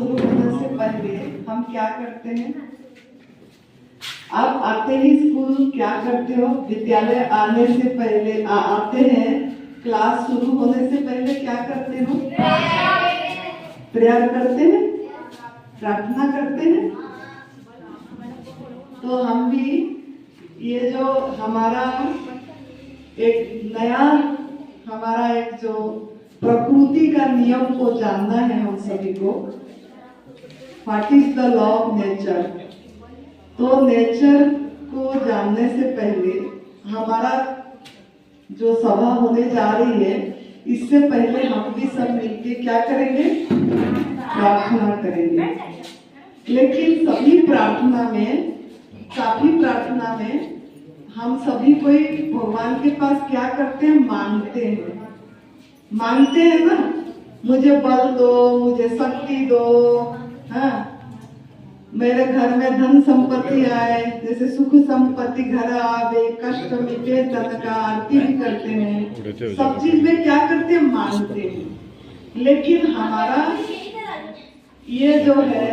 शुरू होने से पहले हम क्या करते हैं? आप आते ही स्कूल क्या करते हो? विद्यालय आने से पहले आते हैं, क्लास शुरू होने से पहले क्या करते हो? प्रेयर करते हैं, प्रार्थना करते हैं। तो हम भी ये जो हमारा एक नया हमारा एक जो प्रकृति का नियम को जानना है हम सभी को, what is the law of nature. तो नेचर को जानने से पहले हमारा जो सभा होने जा रही है, इससे पहले हम भी सब मिलके क्या करेंगे? प्रार्थना करेंगे। लेकिन काफी प्रार्थना में हम सभी कोई भगवान के पास क्या करते हैं? मांगते हैं ना, मुझे बल दो, मुझे शक्ति दो, हाँ, मेरे घर में धन संपत्ति आए, जैसे सुख संपत्ति घर आवे, कष्ट मिटे तन का आरती भी करते हैं। सब चीज में क्या करते हैं? मांगते हैं। लेकिन हमारा ये जो है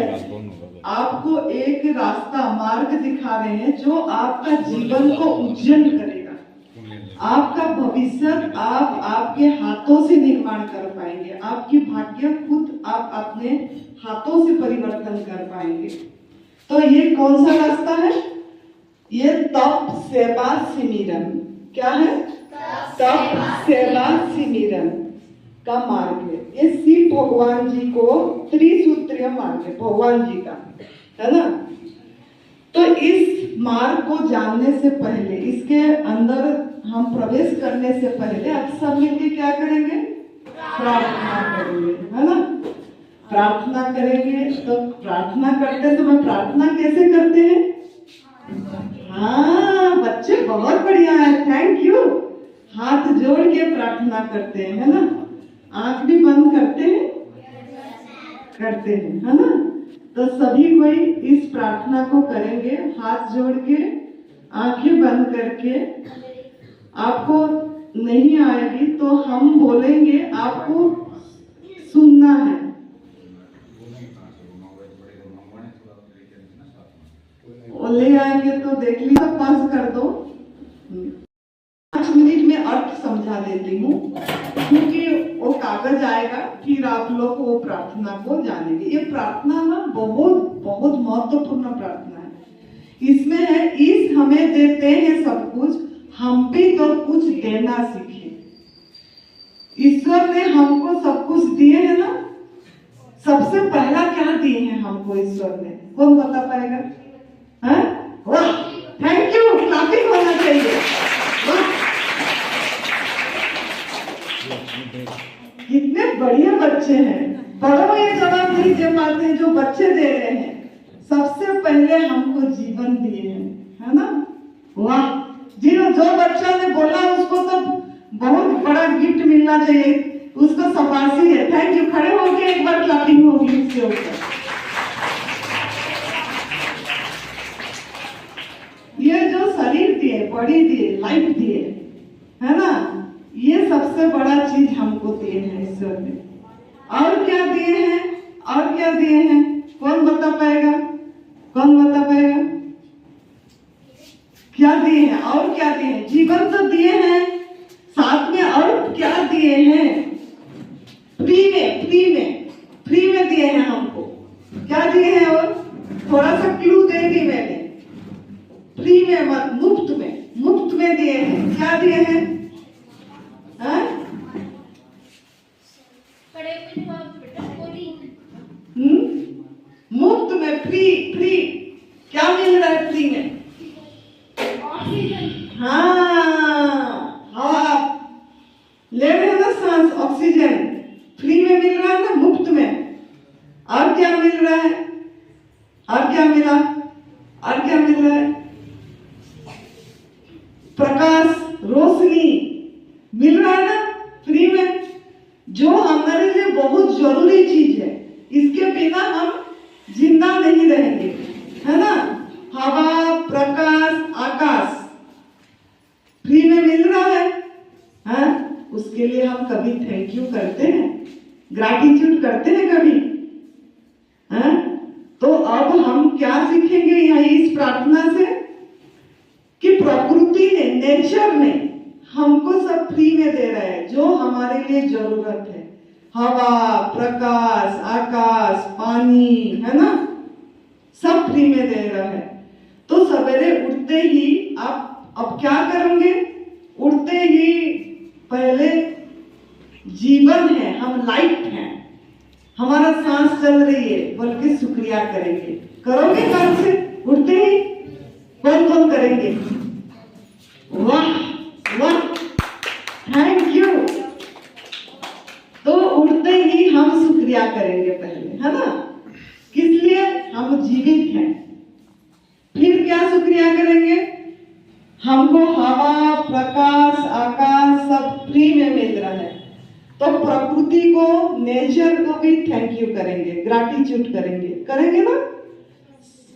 आपको एक रास्ता मार्ग दिखा रहे हैं जो आपका जीवन को उज्जवल करेगा। आपका भविष्य आप आपके हाथों से निर्माण कर पाएंगे। आपकी भाग्य खुद आप अपने हाथों से परिवर्तन कर पाएंगे। तो ये कौन सा रास्ता है? ये तप सेवा सिमरन। क्या है? तप सेवा सिमरन का मार्ग है। ये शिव भगवान जी को त्रिसूत्रीय मार्ग है, भगवान जी का, है ना। तो इस मार्ग को जानने से पहले, इसके अंदर हम प्रवेश करने से पहले आप सब मिलके क्या करेंगे? प्रार्थना करेंगे, है ना। प्रार्थना करेंगे। तो प्रार्थना करते समय प्रार्थना कैसे करते हैं? हाँ बच्चे, बहुत बढ़िया है, थैंक यू। हाथ जोड़ के प्रार्थना करते हैं, है ना। आंख भी बंद करते हैं, है ना। तो सभी कोई इस प्रार्थना को करेंगे, हाथ जोड़ के, आंखें बंद करके। आपको नहीं आएगी तो हम बोलेंगे, आपको सुनना है। ले आएंगे तो देख लीजिए, पास कर दो। 5 मिनट में अर्थ समझा देती हूँ, क्योंकि वो कागज आएगा, फिर आप लोग वो प्रार्थना को जानेंगे। ये प्रार्थना ना बहुत बहुत महत्वपूर्ण प्रार्थना है। इसमें है, ईश हमें देते हैं सब कुछ, हम भी तो कुछ देना सीखे। ईश्वर ने हमको सब कुछ दिए है ना। सबसे पहला क्या दिए हैं हमको ईश्वर ने? कौन बता पाएगा? वाह, थैंक यू, क्लैपिंग होना चाहिए। कितने बढ़िया बच्चे हैं। बड़ों ये जवाब नहीं दे पाते हैं जो बच्चे दे रहे हैं। सबसे पहले हमको जीवन दिए हैं, है ना। वाह, जो बच्चा ने बोला उसको तो बहुत बड़ा गिफ्ट मिलना चाहिए, उसको शाबाशी है। Thank you. खड़े होके एक बार क्लैपिंग होगी उसके ऊपर। ये जो शरीर दिए, बॉडी दिए, लाइफ दिए, है ना, ये सबसे बड़ा चीज हमको दिए हैं ईश्वर ने। और क्या दिए हैं? और क्या दिए हैं? कौन बता पाएगा? क्या दिए हैं? और क्या दिए हैं? जीवन तो दिए हैं, साथ में और क्या दिए हैं? फ्री में दिए हैं हमको। क्या दिए हैं? और थोड़ा सा क्लू देंगी मैंने। फ्री में मत, मुफ्त में दिए हैं। क्या दिए हैं? मुफ्त में, फ्री। क्या मिल रहा है फ्री में? हाँ, ले रहे हैं ना सांस, ऑक्सीजन फ्री में मिल रहा है ना, मुफ्त में। और क्या मिल रहा है? और क्या मिल रहा है? प्रकाश, रोशनी मिल रहा है ना फ्री में, जो हमारे लिए बहुत जरूरी चीज है। इसके बिना हम जिंदा नहीं रहेंगे, है ना। हवा, प्रकाश, आकाश फ्री में मिल रहा है, उसके लिए हम कभी थैंक यू करते हैं? ग्रैटिट्यूड करते हैं कभी? नेचर ने हमको सब फ्री में दे रहा है, जो हमारे लिए जरूरत है। हवा, प्रकाश, आकाश, पानी, है ना, सब फ्री में दे रहा है। तो सवेरे उठते ही आप अब क्या करेंगे? उठते ही पहले जीवन है, हम लाइफ हैं, हमारा सांस चल रही है, बोल के शुक्रिया करेंगे। करोगे कल से उठते ही? कौन कौन करेंगे? वाह वाह, थैंक यू। तो उठते ही हम शुक्रिया करेंगे पहले, है ना, किस लिए? हम जीवित हैं। फिर क्या शुक्रिया करेंगे? हमको हवा, प्रकाश, आकाश सब फ्री में मिल रहा है। तो प्रकृति को, नेचर को भी थैंक यू करेंगे, ग्रैटिट्यूड करेंगे। करेंगे ना?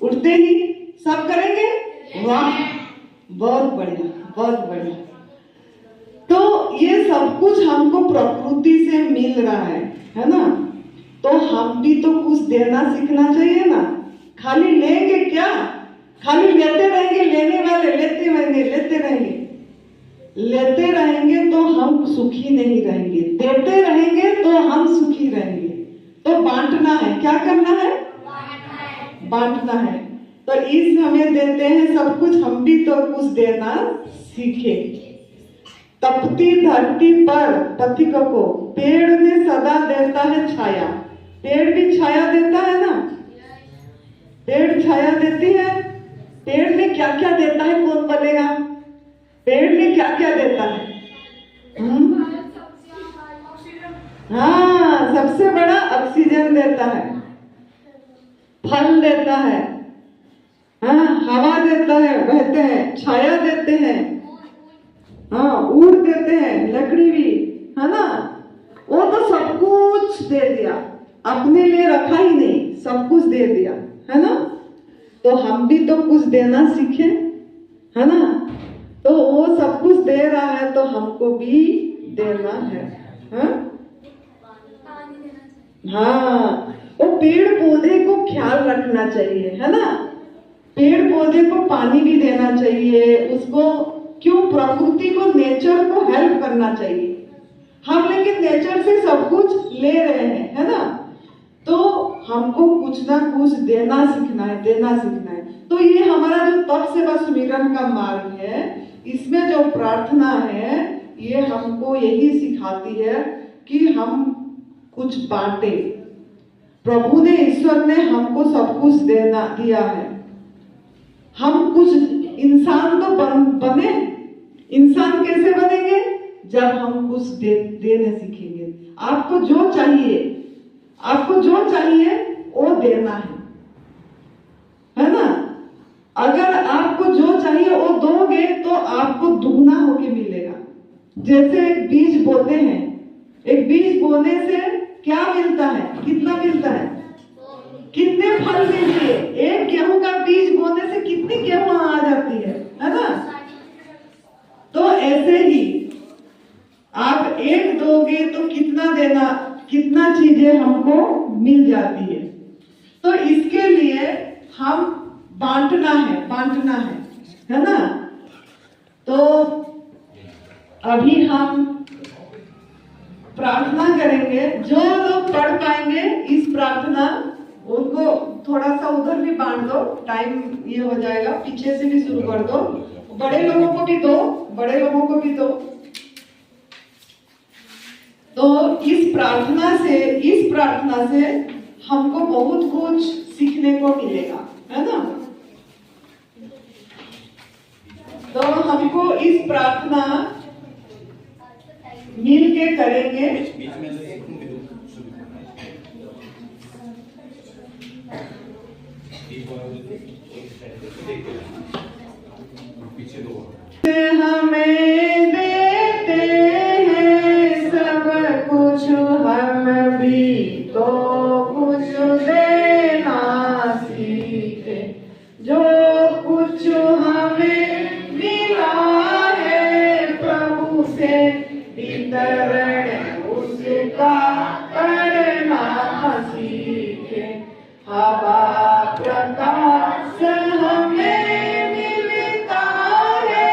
उठते ही सब करेंगे? वाह, बहुत बढ़िया, बहुत बढ़िया। तो ये सब कुछ हमको प्रकृति से मिल रहा है ना? तो हम भी तो कुछ देना सीखना चाहिए ना। खाली लेंगे क्या? खाली लेते रहेंगे, लेने वाले लेते रहेंगे, लेते रहेंगे, लेते रहेंगे तो हम सुखी नहीं रहेंगे। देते रहेंगे तो हम सुखी रहेंगे। तो बांटना है, क्या करना है? बांटना है। तो इस हमें देते हैं सब कुछ, हम भी तो कुछ देना सीखे। तपती धरती पर पथिक को पेड़ ने सदा देता है छाया। पेड़ भी छाया देता है ना? पेड़ छाया देती है। पेड़ में क्या क्या देता है, कौन बोलेगा? पेड़ में क्या क्या देता है? हाँ, सबसे बड़ा ऑक्सीजन देता है, फल देता है, हाँ, हवा देता है, बहते हैं, छाया देते हैं, हाँ, उड़ देते हैं, लकड़ी भी, है ना। वो तो सब कुछ दे दिया, अपने लिए रखा ही नहीं, सब कुछ दे दिया, है ना। तो हम भी तो कुछ देना सीखे, है ना। तो वो सब कुछ दे रहा है तो हमको भी देना है, हाँ। वो पेड़ पौधे को ख्याल रखना चाहिए, है ना। पेड़ पौधे को पानी भी देना चाहिए, उसको क्यों, प्रकृति को, नेचर को हेल्प करना चाहिए। हम लेकिन नेचर से सब कुछ ले रहे हैं, है ना। तो हमको कुछ ना कुछ देना सीखना है, देना सीखना है। तो ये हमारा जो तप सेवा सुमिरन का मार्ग है, इसमें जो प्रार्थना है, ये हमको यही सिखाती है कि हम कुछ बांटे। प्रभु ने, ईश्वर ने हमको सब कुछ देना दिया है। हम कुछ इंसान तो बने। इंसान कैसे बनेंगे? जब हम कुछ देने सीखेंगे। आपको जो चाहिए, आपको जो चाहिए वो देना है ना। अगर आपको जो चाहिए वो दोगे तो आपको दुगना होके मिलेगा। जैसे एक बीज बोते हैं, एक बीज बोने से क्या मिलता है, कितना मिलता है, कितने फल मिलते हैं। एक गेहूं का बीज बोने से कितनी गेहूं आ जाती है ना। तो ऐसे ही आप एक दोगे तो कितना देना, कितना चीजें हमको मिल जाती है। तो इसके लिए हम बांटना है, बांटना है ना। तो अभी हम प्रार्थना करेंगे। जो लोग पढ़ पाएंगे इस प्रार्थना, उनको थोड़ा सा उधर भी बांट दो, टाइम ये हो जाएगा। पीछे से भी शुरू कर दो, बड़े लोगों को भी दो, बड़े लोगों को भी दो। तो इस प्रार्थना से हमको बहुत कुछ सीखने को मिलेगा, है ना। तो हमको इस प्रार्थना मिल के करेंगे। हमें देते हैं सब कुछ, हम भी तो कुछ देना सीखे। जो कुछ हमें मिला है प्रभु से वितरण उसका करना सीखे। हवा प्रकाश हमें मिलता है,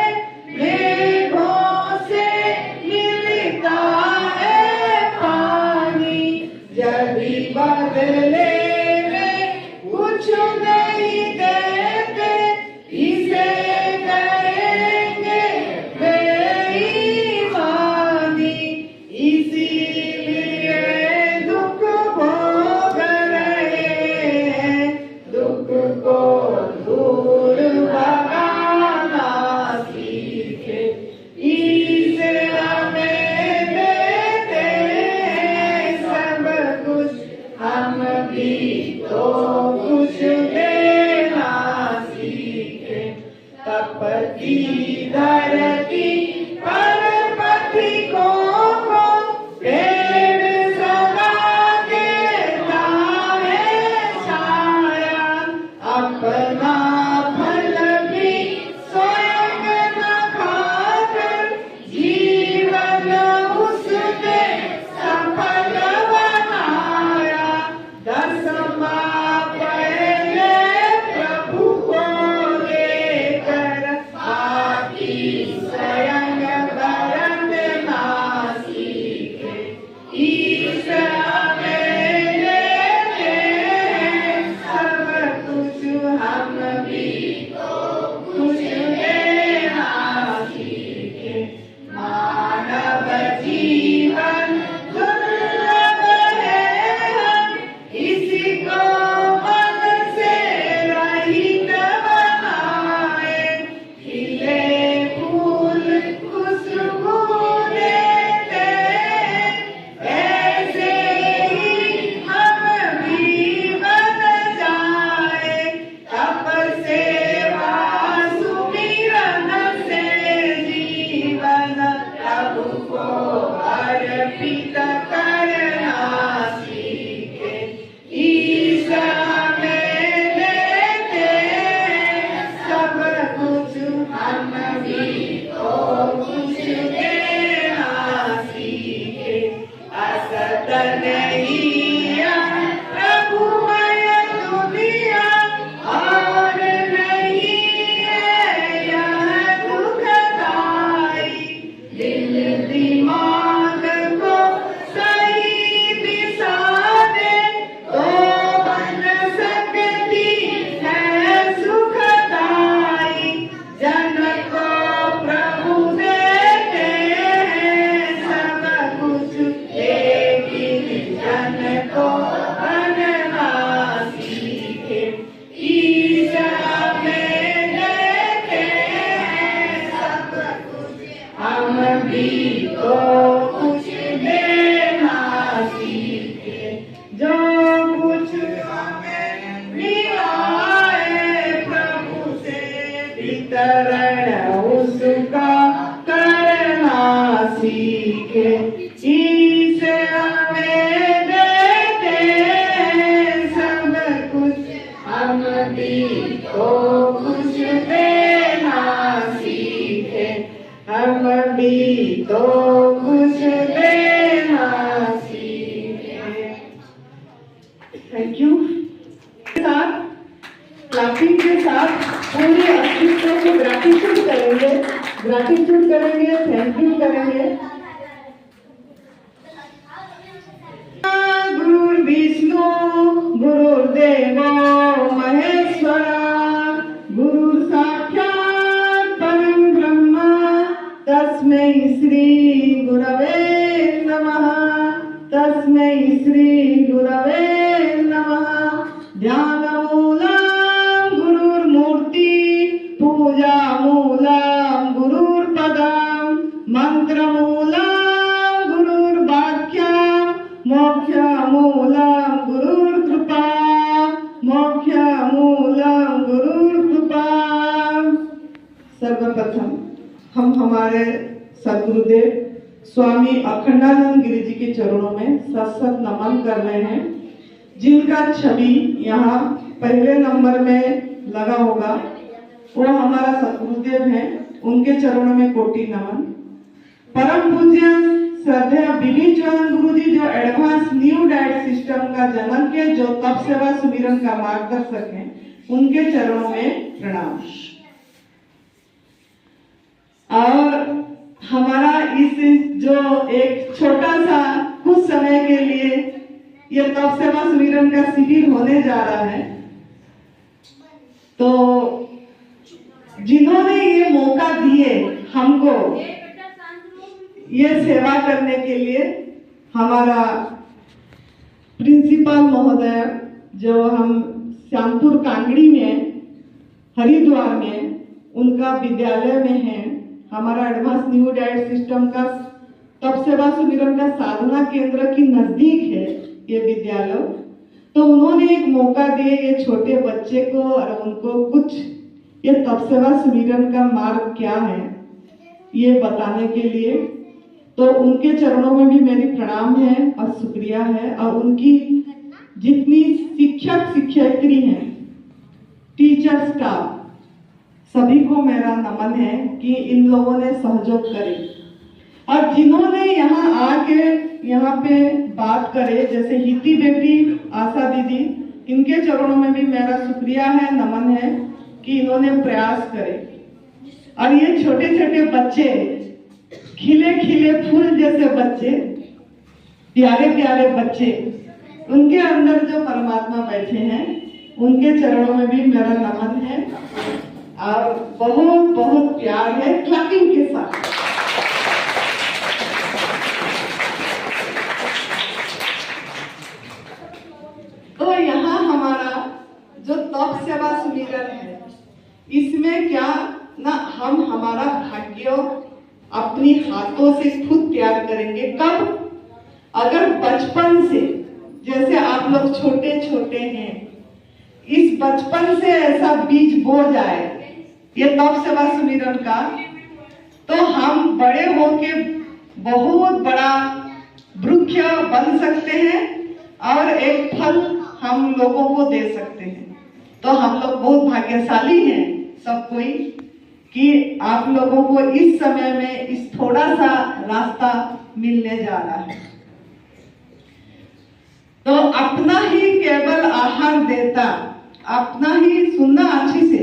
भी तो कुछ देना सीखे, हम भी तो कुछ देना सीखे। Thank you. साथ क्लैपिंग के साथ पूरे अस्तित्व को ग्रैटिट्यूड करेंगे, थैंक यू करेंगे। गुरुर्विष्णु गुरुर्देवो महेश्वरा, गुरु साक्षात् परम ब्रह्म, तस्मै श्री गुरवे नमः, तस्मै श्री गुरवे नमः। ध्यानमूलं गुरुर्मूर्ति, पूजामूलं गुरुर्पदं, मंत्रमूलं गुरुर्वाक्यं, मोक्षमूलं गुरुर्कृपा, मोक्षमूलं गुरुर्कृपा। सर्वप्रथम हम हमारे सद्गुरुदेव स्वामी अखंडानंद गिरि जी के चरणों में सत नमन कर रहे हैं, जिनका छवि यहाँ पहले नंबर में लगा होगा, वो हमारा सद्गुरुदेव हैं। उनके चरणों में कोटि नमन। परम पूज्य श्रद्धेय बिली चरण गुरु जी, जो एडवांस न्यू डाइट सिस्टम का जनक के, जो तप सेवा सुमिरन का मार्गदर्शक हैं, उनके चरणों में प्रणाम। और हमारा इस जो एक छोटा सा कुछ समय के लिए ये तप सेवा सुमिरन का शिविर होने जा रहा है, तो जिन्होंने ये मौका दिए हमको ये सेवा करने के लिए, हमारा प्रिंसिपल महोदय जो हम श्यामपुर कांगड़ी में हरिद्वार में उनका विद्यालय में है, हमारा एडवांस न्यू डाइट सिस्टम का तप सेवा सुमिरन का साधना केंद्र की नजदीक है ये विद्यालय। तो उन्होंने एक मौका दिए ये छोटे बच्चे को और उनको कुछ ये तप सेवा सुमिरन का मार्ग क्या है ये बताने के लिए। तो उनके चरणों में भी मेरी प्रणाम है और शुक्रिया है, और उनकी जितनी शिक्षक शिक्षयित्री हैं, टीचर स्टाफ, सभी को मेरा नमन है कि इन लोगों ने सहयोग करे, और जिन्होंने यहाँ आके यहाँ पे बात करे, जैसे हिती बेटी, आशा दीदी, इनके चरणों में भी मेरा शुक्रिया है, नमन है कि इन्होंने प्रयास करे। और ये छोटे छोटे बच्चे, खिले खिले फूल जैसे बच्चे, प्यारे प्यारे बच्चे, उनके अंदर जो परमात्मा बैठे हैं, उनके चरणों में भी मेरा नमन है और बहुत बहुत प्यार है, क्लैपिंग के साथ। तो यहाँ हमारा जो तप सेवा सुमिरन है, इसमें क्या ना हम हमारा भाग्य अपनी हाथों से खुद तैयार करेंगे। कब? अगर बचपन से, जैसे आप लोग छोटे छोटे हैं, इस बचपन से ऐसा बीज बो जाए ये तप सेवा सुमिरन का, तो हम बड़े होके बहुत बड़ा वृक्ष बन सकते हैं और एक फल हम लोगों को दे सकते हैं। तो हम लोग बहुत भाग्यशाली हैं सब कोई कि आप लोगों को इस समय में इस थोड़ा सा रास्ता मिलने जा रहा है। तो अपना ही केवल आहार देता, अपना ही, सुनना अच्छी से,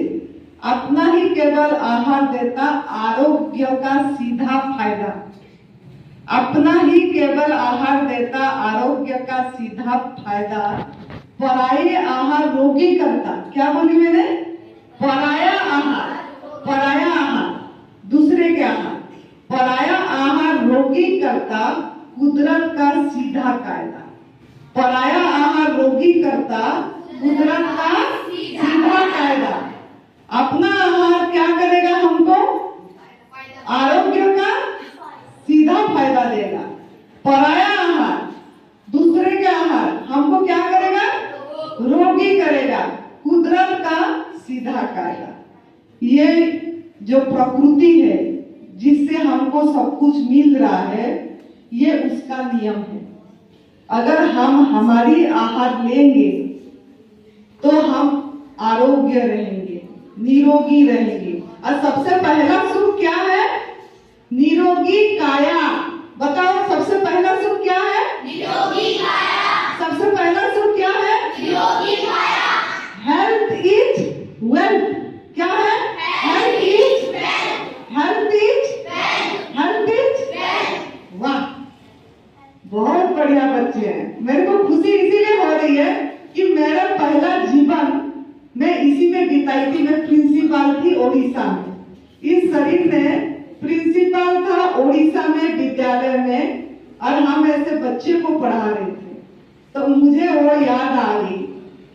अपना ही केवल आहार देता आरोग्य का सीधा फायदा। अपना ही केवल आहार देता आरोग्य का सीधा फायदा। पराये आहार रोगी करता। क्या बोली मैंने? पराया आहार, पराया आहार, दूसरे के आहार, पराया आहार रोगी करता कुदरत का सीधा कायदा। पराया आहार रोगी करता कुदरत का सीधा कायदा। अपना आहार क्या करेगा? हमको आरोग्य का सीधा फायदा देगा। पराया आहार, दूसरे के आहार हमको क्या करेगा? रोगी करेगा। कुदरत का सीधा कायदा। ये जो प्रकृति है जिससे हमको सब कुछ मिल रहा है, ये उसका नियम है। अगर हम हमारी आहार लेंगे तो हम आरोग्य रहेंगे, निरोगी रहेंगे। और सबसे पहला सुख क्या है? निरोगी काया। बताओ सबसे पहला सुख क्या है? निरोगी काया। सबसे पहला सुख क्या है? निरोगी काया। Health is wealth. क्या है? Health is wealth. Health is wealth. Health is wealth. वाह, बहुत बढ़िया बच्चे हैं। मेरे को खुशी इसीलिए हो रही है कि मेरा पहला जीवन मैं इसी में बिताई थी। मैं प्रिंसिपल थी ओडिशा में। इस शरीर में प्रिंसिपल था ओडिशा में विद्यालय में, और हम ऐसे बच्चे को पढ़ा रहे थे। तो मुझे वो याद आ गई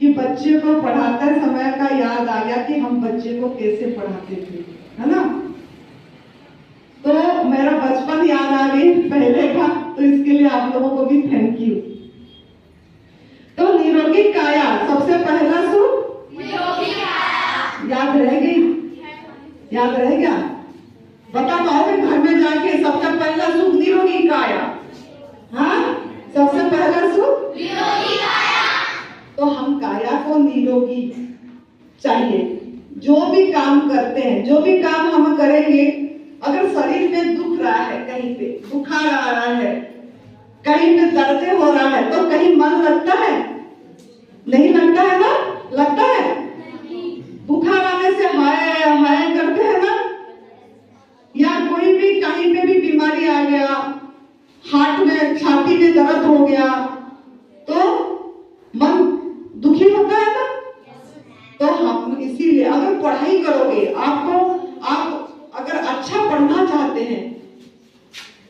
कि बच्चे को पढ़ाते समय का याद आ गया कि हम बच्चे को कैसे पढ़ाते थे, है ना। तो मेरा बचपन याद आ गई पहले का। तो इसके लिए आप लोगों को भी थैंक यू। तो निरोगी काया सबसे पहला सुख निरोगी काया। याद रहेगी? याद रहेगा? बता पाओगे घर में जाके सबसे पहला सुख निरोगी काया? हाँ, सबसे पहला सुख निरोगी काया। तो हम काया को निरोगी चाहिए। जो भी काम करते हैं, जो भी काम हम करेंगे, अगर शरीर में दुख रहा है, कहीं पे बुखार आ रहा है, कहीं पे दर्द हो रहा है, तो कहीं मन लगता है? नहीं लगता है ना? लगता है? बुखार आने से हाय हाय करते हैं ना? या कोई भी कहीं पे भी बीमारी आ गया, हार्ट में छाती में दर्द हो गया, तो मन दुखी होता है ना। तो हम इसीलिए अगर पढ़ाई करोगे, आप अगर अच्छा पढ़ना चाहते हैं,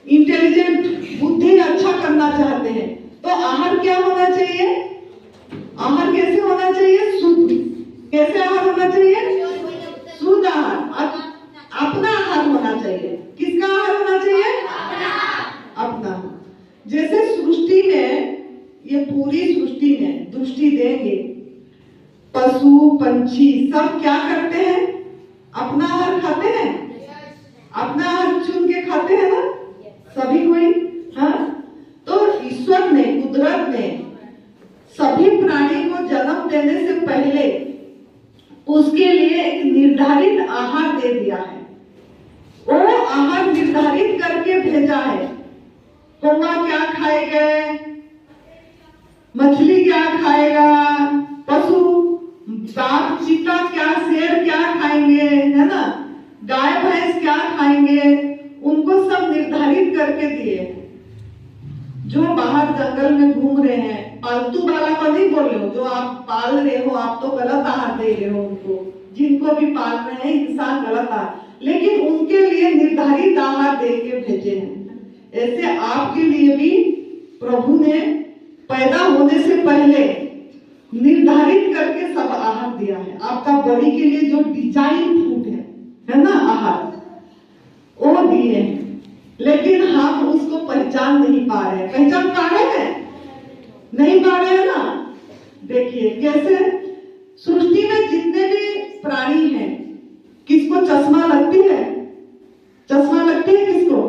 इंटेलिजेंट बुद्धि अच्छा करना चाहते हैं, तो आहार क्या होना चाहिए? आहार कैसे होना चाहिए? शुद्ध। कैसे आहार होना चाहिए? शुद्ध आहार। अपना आहार होना चाहिए। किसका आहार होना चाहिए? अपना। जैसे सृष्टि में, ये पूरी सृष्टि में दृष्टि देंगे, पशु पंछी सब क्या करते हैं? अपना आहार खाते हैं। अपना आहार चुन के खाते हैं ना सभी कोई। हाँ, तो ईश्वर ने, कुदरत ने सभी प्राणी को जन्म देने से पहले उसके लिए एक निर्धारित आहार दे दिया है। वो आहार निर्धारित करके भेजा है। कौवा क्या खाएगा, मछली क्या खाएगा, पशु बाघ चीता क्या, शेर क्या खाएंगे, है ना, गाय भैंस क्या खाएंगे, उनको सब निर्धारित करके दिए। जो बाहर जंगल में घूम रहे हैं, पालतू वाला को नहीं बोल रहे हो, जो आप पाल रहे हो, आप तो गलत आहार दे रहे हो उनको। जिनको भी पाल रहे हैं इंसान गलत आहार, लेकिन उनके लिए निर्धारित आहार दे के भेजे हैं। ऐसे आपके लिए भी प्रभु ने पैदा होने से पहले निर्धारित करके सब आहार दिया है। आपका बॉडी के लिए जो डिजाइन फूड है ना, आहार वो दिए हैं। लेकिन हम उसको पहचान नहीं पा रहे हैं। पहचान पा रहे हैं? नहीं पा रहे हैं ना। देखिए कैसे सृष्टि में जितने भी प्राणी हैं, किसको चश्मा लगती है? चश्मा लगती है किसको?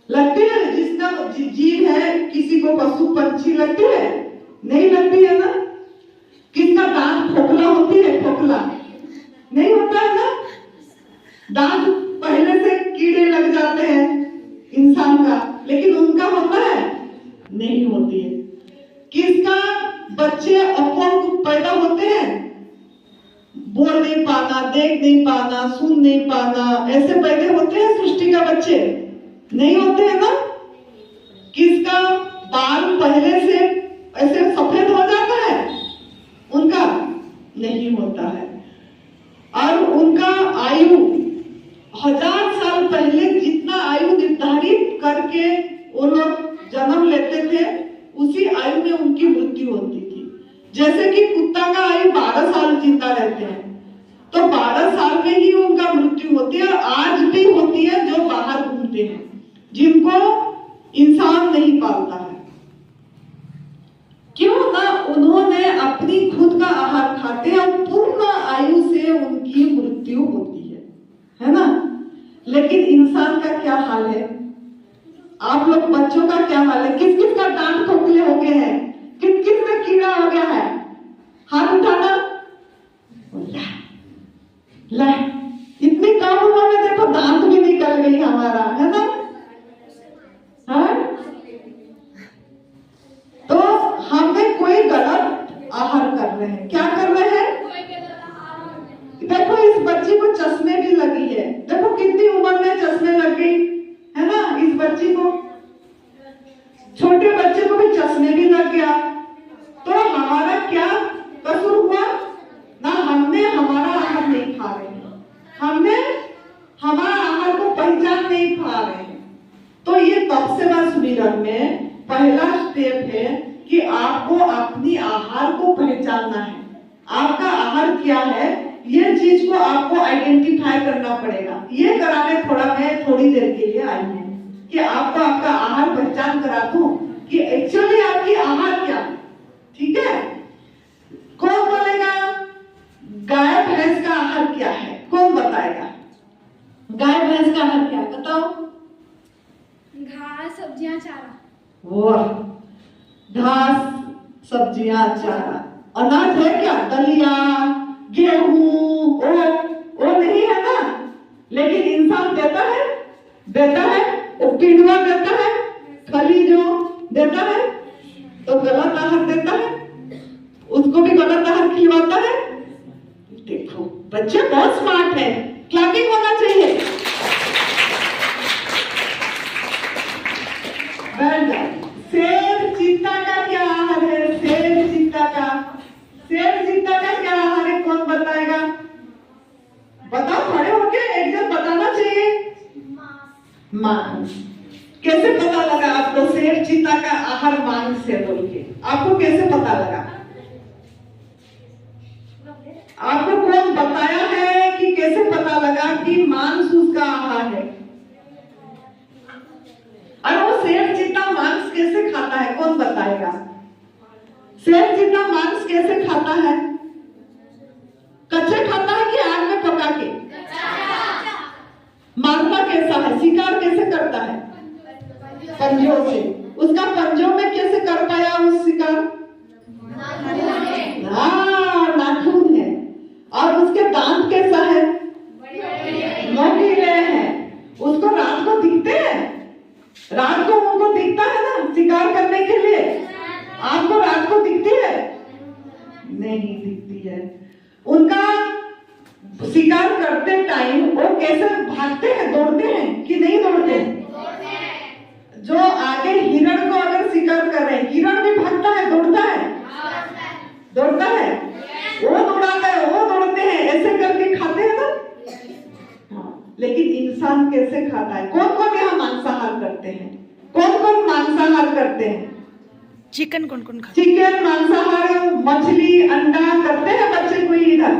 लगती है। जिसका जीभ है, किसी को पशु पंछी लगती है? नहीं लगती है ना। किसका दांत खोखला होती है? खोखला नहीं होता है ना। दांत पहले से कीड़े लग जाते हैं इंसान का, लेकिन उनका होता है? नहीं होती है। किसका बच्चे अपंग पैदा होते हैं? बोल नहीं पाना, देख नहीं पाना, सुन नहीं पाना, ऐसे पैदा होते हैं सृष्टि का बच्चे? नहीं होते हैं ना। किसका बाल पहले से ऐसे सफेद हो जाता है? उनका नहीं होता है। और उनका आयु 1000 साल पहले जितना आयु निर्धारित करके वो लोग जन्म लेते थे, उसी आयु में उनकी मृत्यु होती थी। जैसे कि कुत्ता का आयु 12 साल जिंदा रहते हैं, तो 12 साल में ही उनका मृत्यु होती है। और आज भी होती है जो बाहर घूमते हैं, जिनको इंसान नहीं पालता है। क्यों ना? उन्होंने अपनी खुद का आहार खाते हैं और पूर्ण आयु से उनकी मृत्यु होती है ना। लेकिन इंसान का क्या हाल है? आप लोग बच्चों का क्या हाल है? किस किस का दांत खोखले हो गए हैं? किस किस में कीड़ा हो गया है? हाथ उठाना। हैं। क्या कर रहे हैं? देखो इस बच्ची को चश्मे भी लगी है। देखो कितनी उम्र में चश्मे लग गई है ना इस बच्ची को। छोटे बच्चे को भी चश्मे भी लग गया। तो हमारा क्या कसूर हुआ? ना हमने हमारा आहार नहीं खा रहे हैं, हमने हमारा आहार को पहचान नहीं पा रहे हैं। तो ये तपस्या सुमिरन में पहला स्टेप है कि आपको अपनी आहार को पहचानना है। आपका आहार क्या है, ये चीज को आपको आइडेंटिफाई करना पड़ेगा। ये कराने मैं थोड़ी देर के लिए आई हूँ कि आपको आपका आहार पहचान करा दूं कि एक्चुअली आपकी आहार क्या है। ठीक है, कौन बोलेगा गाय भैंस का आहार क्या है? कौन बताएगा गाय भैंस का आहार क्या है? बताओ। घास, सब्जियां, चारा। वाह, घास, सब्जियां, चारा। अनाज है क्या? दलिया, गेहूं, वो नहीं है ना। लेकिन इंसान देता है वो पिंडवा देता है, खली जो देता है तो गलत आहार देता है, उसको भी गलत आहार खिलवाता है। देखो बच्चे बहुत स्मार्ट है, क्लैपिंग होना चाहिए। शेर चीता का क्या आहार है? शेर चीता का क्या आहार है? कौन बताएगा? बताओ, खड़े होके एक जन बताना चाहिए। मांस। कैसे पता लगा आपको शेर चीता का आहार मांस है बोल के? आपको कैसे पता लगा? आपको कौन बताया है कि कैसे पता लगा कि मांस उसका आहार है? और वो शेर चीता मांस कैसे खाता है? कौन बताएगा? शेर चीता मांस कैसे खाता है? कच्चे खाता है कि आग में पका के? मारता कैसा है? शिकार कैसे करता है? पंजों से। उसका पंजों में कैसे कर पाया उस शिकार? नाखून है। और उसके दांत कैसा है? नुकीले हैं। उसको रात को दिखते हैं? रात को उनको दिखता है ना शिकार करने के लिए? आपको रात को दिखती है? नहीं दिखती है। उनका शिकार करते टाइम वो कैसे भागते हैं, दौड़ते हैं कि नहीं दौड़ते हैं? जो आगे हिरण को अगर शिकार कर रहे हैं, हिरण भी भागता है, दौड़ता है? दौड़ता है, वो दौड़ाता है, वो दौड़ते हैं, ऐसे करके खाते हैं ना। हाँ, लेकिन इंसान कैसे खाता है? कौन कौन यहाँ मांसाहार करते हैं? कौन कौन मांसाहार करते हैं? चिकन कौन कौन खाता? चिकन मांसाहार, मछली, अंडा करते हैं बच्चे कोई इधर?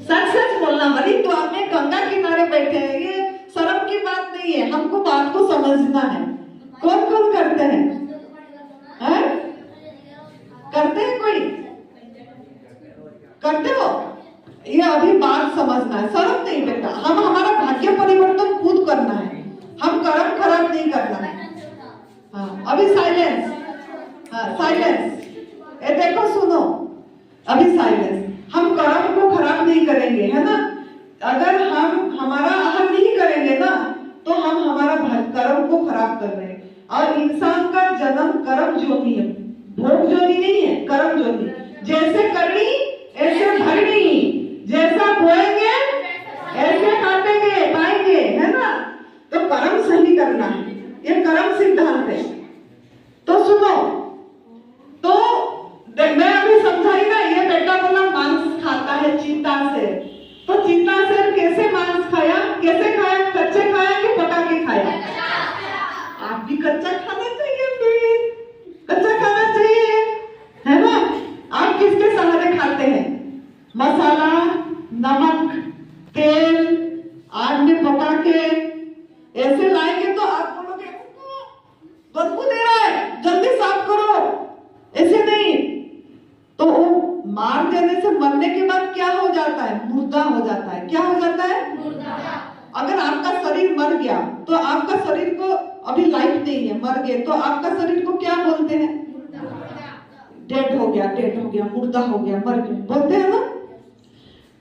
सच सच बोलना मरी। तो आपने गंगा किनारे बैठे हैं, ये शर्म की बात नहीं है, हमको बात को समझना है। कौन कौन करते हैं? करते हैं कोई? करते हो? ये अभी बात समझना है, शर्म नहीं बेटा। हम हमारा भाग्य परिवर्तन खुद करना है, हम कर्म खराब नहीं करना है। हाँ, अभी साइलेंस। हाँ, साइलेंस। ये देखो सुनो, अभी साइलेंस। हम कर्म को खराब नहीं करेंगे, है ना। अगर हम हमारा आहार नहीं करेंगे ना तो हम हमारा कर्म को खराब कर रहे हैं। और इंसान का जन्म कर्म जोनी है, भोग जोनी नहीं है, कर्म जोनी। जैसे करनी ऐसे भरनी, जैसा बोएंगे ऐसे काटेंगे पाएंगे, है ना। तो कर्म सही करना है, ये कर्म सिद्धांत है। तो सुनो, तो मैं अभी समझाई ना, ये बेटा बोला मांस खाता है चीता से। तो चीता से कैसे मांस खाया? कैसे खाया? कच्चे खाया कि पका के खाया? आप भी कच्चा खाना चाहिए, फिर कच्चा खाना चाहिए, है ना। आप किसके सहारे खाते हैं? मसाला, नमक, तेल, आग में पका के ऐसे लाएंगे तो आप बोलोगे बदबू दे रहा है, जल्दी साफ करो। ऐसे नहीं। तो वो मार देने से मरने के बाद क्या हो जाता है? मुर्दा हो जाता है। क्या हो जाता है? मुर्दा। अगर आपका शरीर मर गया तो आपका शरीर को अभी लाइफ नहीं है, मर गए तो आपका शरीर को क्या बोलते हैं? डेड हो गया, मुर्दा हो गया, मर गया बोलते हैं ना।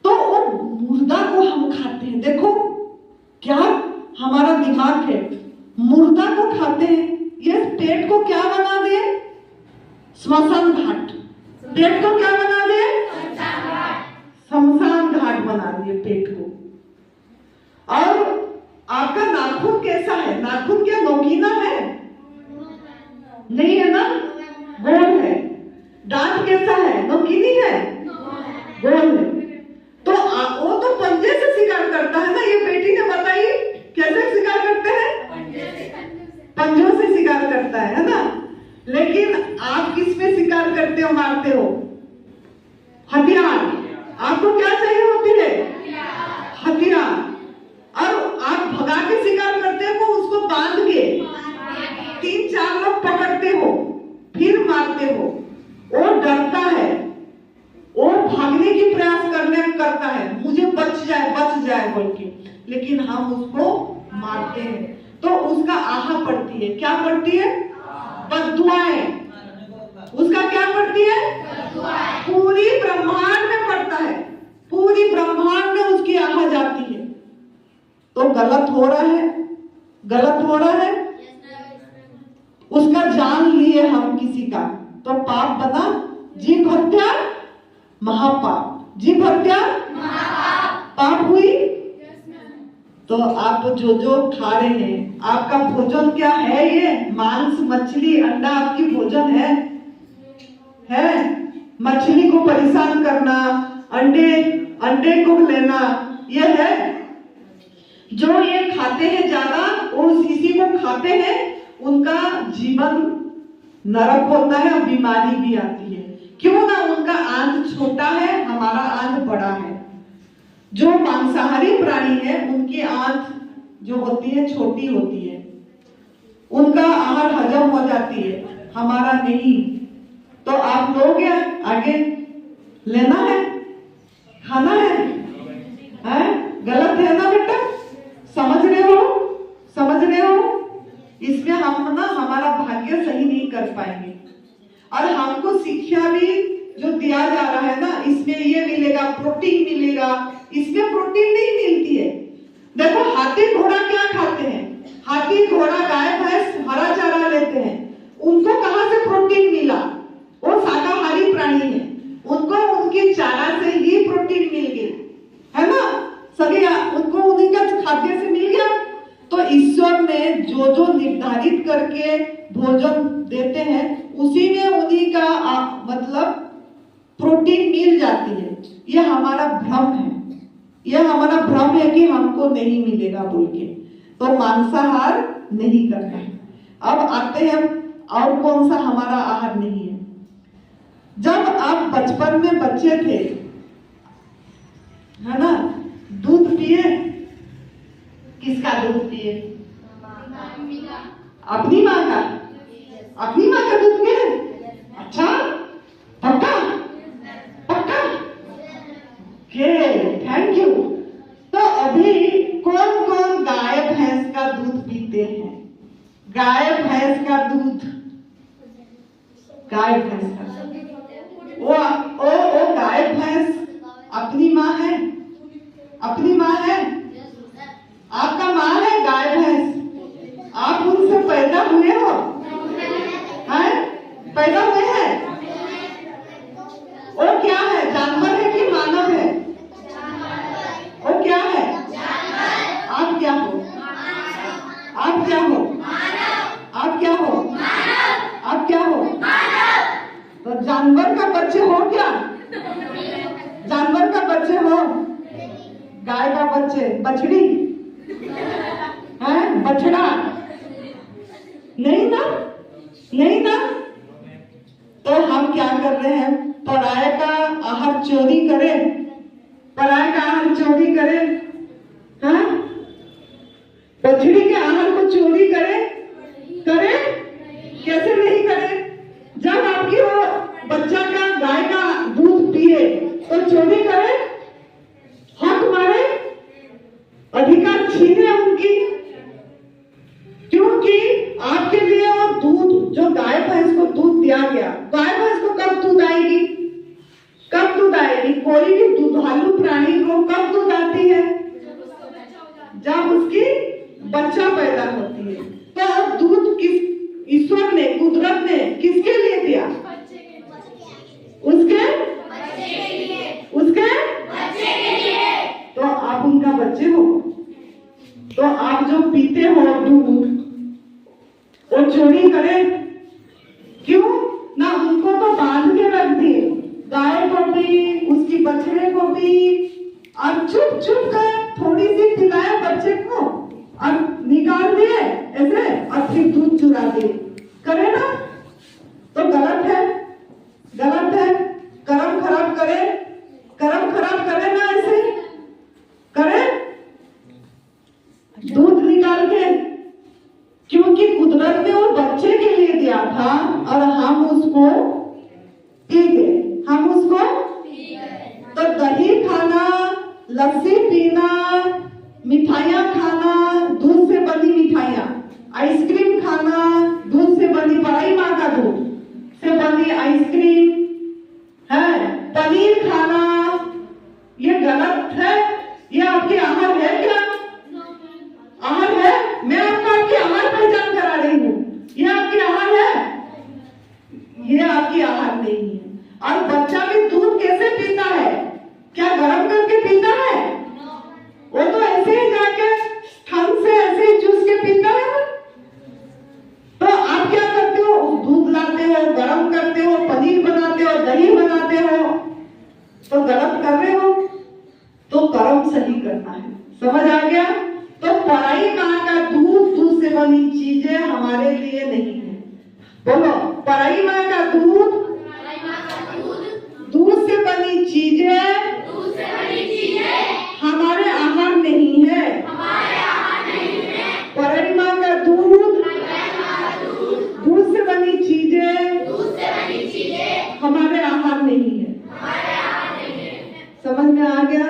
तो वो मुर्दा को हम खाते हैं। देखो क्या हमारा दिमाग है, मुर्दा को खाते हैं। ये पेट को क्या बना दे? स्मशान घाट। पेट को क्या बना दिए? शमशान घाट बना दिए पेट को। और आपका नाखून कैसा है? नाखून क्या नोकीला है? नहीं है ना, गोल है। दांत कैसा है? नोकीली है, गोल है। तो वो तो पंजे से शिकार करता है ना। ये बेटी ने बताई कैसे शिकार करते हैं? पंजों से शिकार करता है ना। लेकिन आप किस पे शिकार करते हो, मारते हो? हथियार। आपको क्या चाहिए होती है? हथियार। और आप भगा के शिकार करते हो, उसको बांध के 3-4 लोग पकड़ते हो, फिर मारते हो। वो डरता है, वो भागने की प्रयास करता है, मुझे बच जाए बोल के। लेकिन हम उसको मारते हैं तो उसका आहा पड़ती है। क्या पड़ती है? बद्दुआएं। उसका क्या पड़ती है? पूरी ब्रह्मांड में पड़ता है, पूरी ब्रह्मांड में उसकी आहा जाती है। तो गलत हो रहा है, गलत हो रहा है। उसका जान लिए हम किसी का, तो पाप बना। जीव हत्या महापाप, जीव हत्या पाप हुई। तो आप जो खा रहे हैं, आपका भोजन क्या है? ये मांस, मछली, अंडा आपकी भोजन है? मछली को परेशान करना, अंडे को लेना, ये है। जो ये खाते हैं ज्यादा, वो इसी को खाते हैं, उनका जीवन नरक होता है और बीमारी भी आती है। क्यों ना? उनका आंत छोटा है, हमारा आंत बड़ा है। जो मांसाहारी प्राणी है, उनकी आंत जो होती है छोटी होती है, उनका आहार हजम हो जाती है, हमारा नहीं। तो आप लोग आगे लेना है, खाना है? गलत है ना बेटा? समझ रहे हो? समझ रहे हो? इसमें हम ना हमारा भाग्य सही नहीं कर पाएंगे। और हमको शिक्षा भी जो दिया जा रहा है ना, इसमें ये मिलेगा, प्रोटीन मिलेगा। इसमें प्रोटीन नहीं मिलती है। देखो हाथी घोड़ा क्या खाते हैं? हाथी घोड़ा गाय भैंस हरा चारा लेते हैं, उनको कहां से प्रोटीन मिला? वो शाकाहारी प्राणी है, उनको उनके चारा से ही प्रोटीन मिल गई, है ना? सभी उनको उन्हीं का खाद्य से मिल गया। तो ईश्वर ने जो निर्धारित करके भोजन देते हैं, उसी में उन्हीं का मतलब प्रोटीन मिल जाती है। यह हमारा भ्रम है, यह हमारा भ्रम है कि हमको नहीं मिलेगा बोल के। तो मांसाहार नहीं करना है। अब आते हैं और कौन सा हमारा आहार नहीं है। जब आप बचपन में बच्चे थे, है ना, दूध पिए? किसका दूध पिए? अपनी माँ का। अपनी माँ का दूध पिए? अच्छा, पक्का पक्का, थैंक यू। तो अभी कौन कौन गाय भैंस का दूध पीते हैं? गाय भैंस का दूध, गाय भैंस का, वो गाय भैंस अपनी माँ है? अपनी माँ है? आपका माँ है गाय भैंस? आप उनसे पैदा हुए हो? हैं? पैदा हुए हैं? वो क्या है? जानवर है कि मानव है? वो क्या है? आप क्या हो? आप क्या हो? आप क्या हो? आप क्या हो? तो जानवर का बच्चे हो क्या? जानवर का बच्चे हो? गाय का बच्चे, बछड़ी है? बछड़ा नहीं ना, नहीं ना। तो हम क्या कर रहे हैं? पराये का आहार चोरी करें, पराये का आहार चोरी करें, हाँ? बछड़ी के आहार को चोरी करें? करें? कैसे नहीं करें? जब आपकी वो बच्चा का गाय का दूध पिए तो चोरी करें? हक मारे? अधिकार छीने उनकी? क्योंकि आपके लिए वो दूध जो गाय भैंस को दूध दिया गया, गाय भैंस को कब दूध आएगी? कब दूध आएगी? कोई भी दुधालु प्राणी को कब दूध आती है? जब उसकी बच्चा पैदा होती है। तो दूध किस ईश्वर ने, कुदरत ने किसके लिए दिया? उसके बच्चे के लिए, उसके बच्चे के लिए, तो आप उनका बच्चे हो। तो आप जो पीते हो दूध, वो चोरी करे क्यों ना? उनको तो बांध के रख दिए, गाय को भी, उसकी बछड़े को भी, और चुप चुप कर थोड़ी सी पिलाया बच्चे को और निकाल दिए ऐसे, और फिर दूध चुरा दिए, करे ना? तो गलत है, गलत है। कर्म खराब करे, कर्म खराब करे ना, ऐसे करे दूध निकाल के, क्योंकि कुदरत ने वो बच्चे के लिए दिया था और हम उसको पी गए, हम उसको। तो दही खाना, लस्सी पीना, मिठाइयाँ खाना, दूध से बनी मिठाइयाँ, आइसक्रीम खाना, दूध से बनी, बड़ाई माँ का दूध से बनी आइसक्रीम है, पनीर खाना, ये गलत है। ये आपके आहार है क्या? आहार है? मैं आपको आपकी आहार पहचान करा रही हूँ। ये आपकी आहार है? ये आपकी आहार नहीं है। और बच्चा भी दूध कैसे पीता है? क्या गर्म करके पीता है? वो तो ऐसे ही जाके ठंड से ऐसे ही चूस के पीता है ना। तो आप क्या करते हो? दूध लाते हो, गर्म करते हो, पनीर बनाते हो, दही बनाते हो, तो गलत कर रहे हो। तो कर्म सही करना है, समझ आ गया? तो पराई माँ का दूध, दूध से बनी चीजें हमारे लिए नहीं है। बोलो, पराई माँ का दूध, दूध से बनी चीजें हमारे आहार नहीं है। पराई माँ का दूध, दूध से बनी चीजें हमारे आहार नहीं है। समझ में आ गया?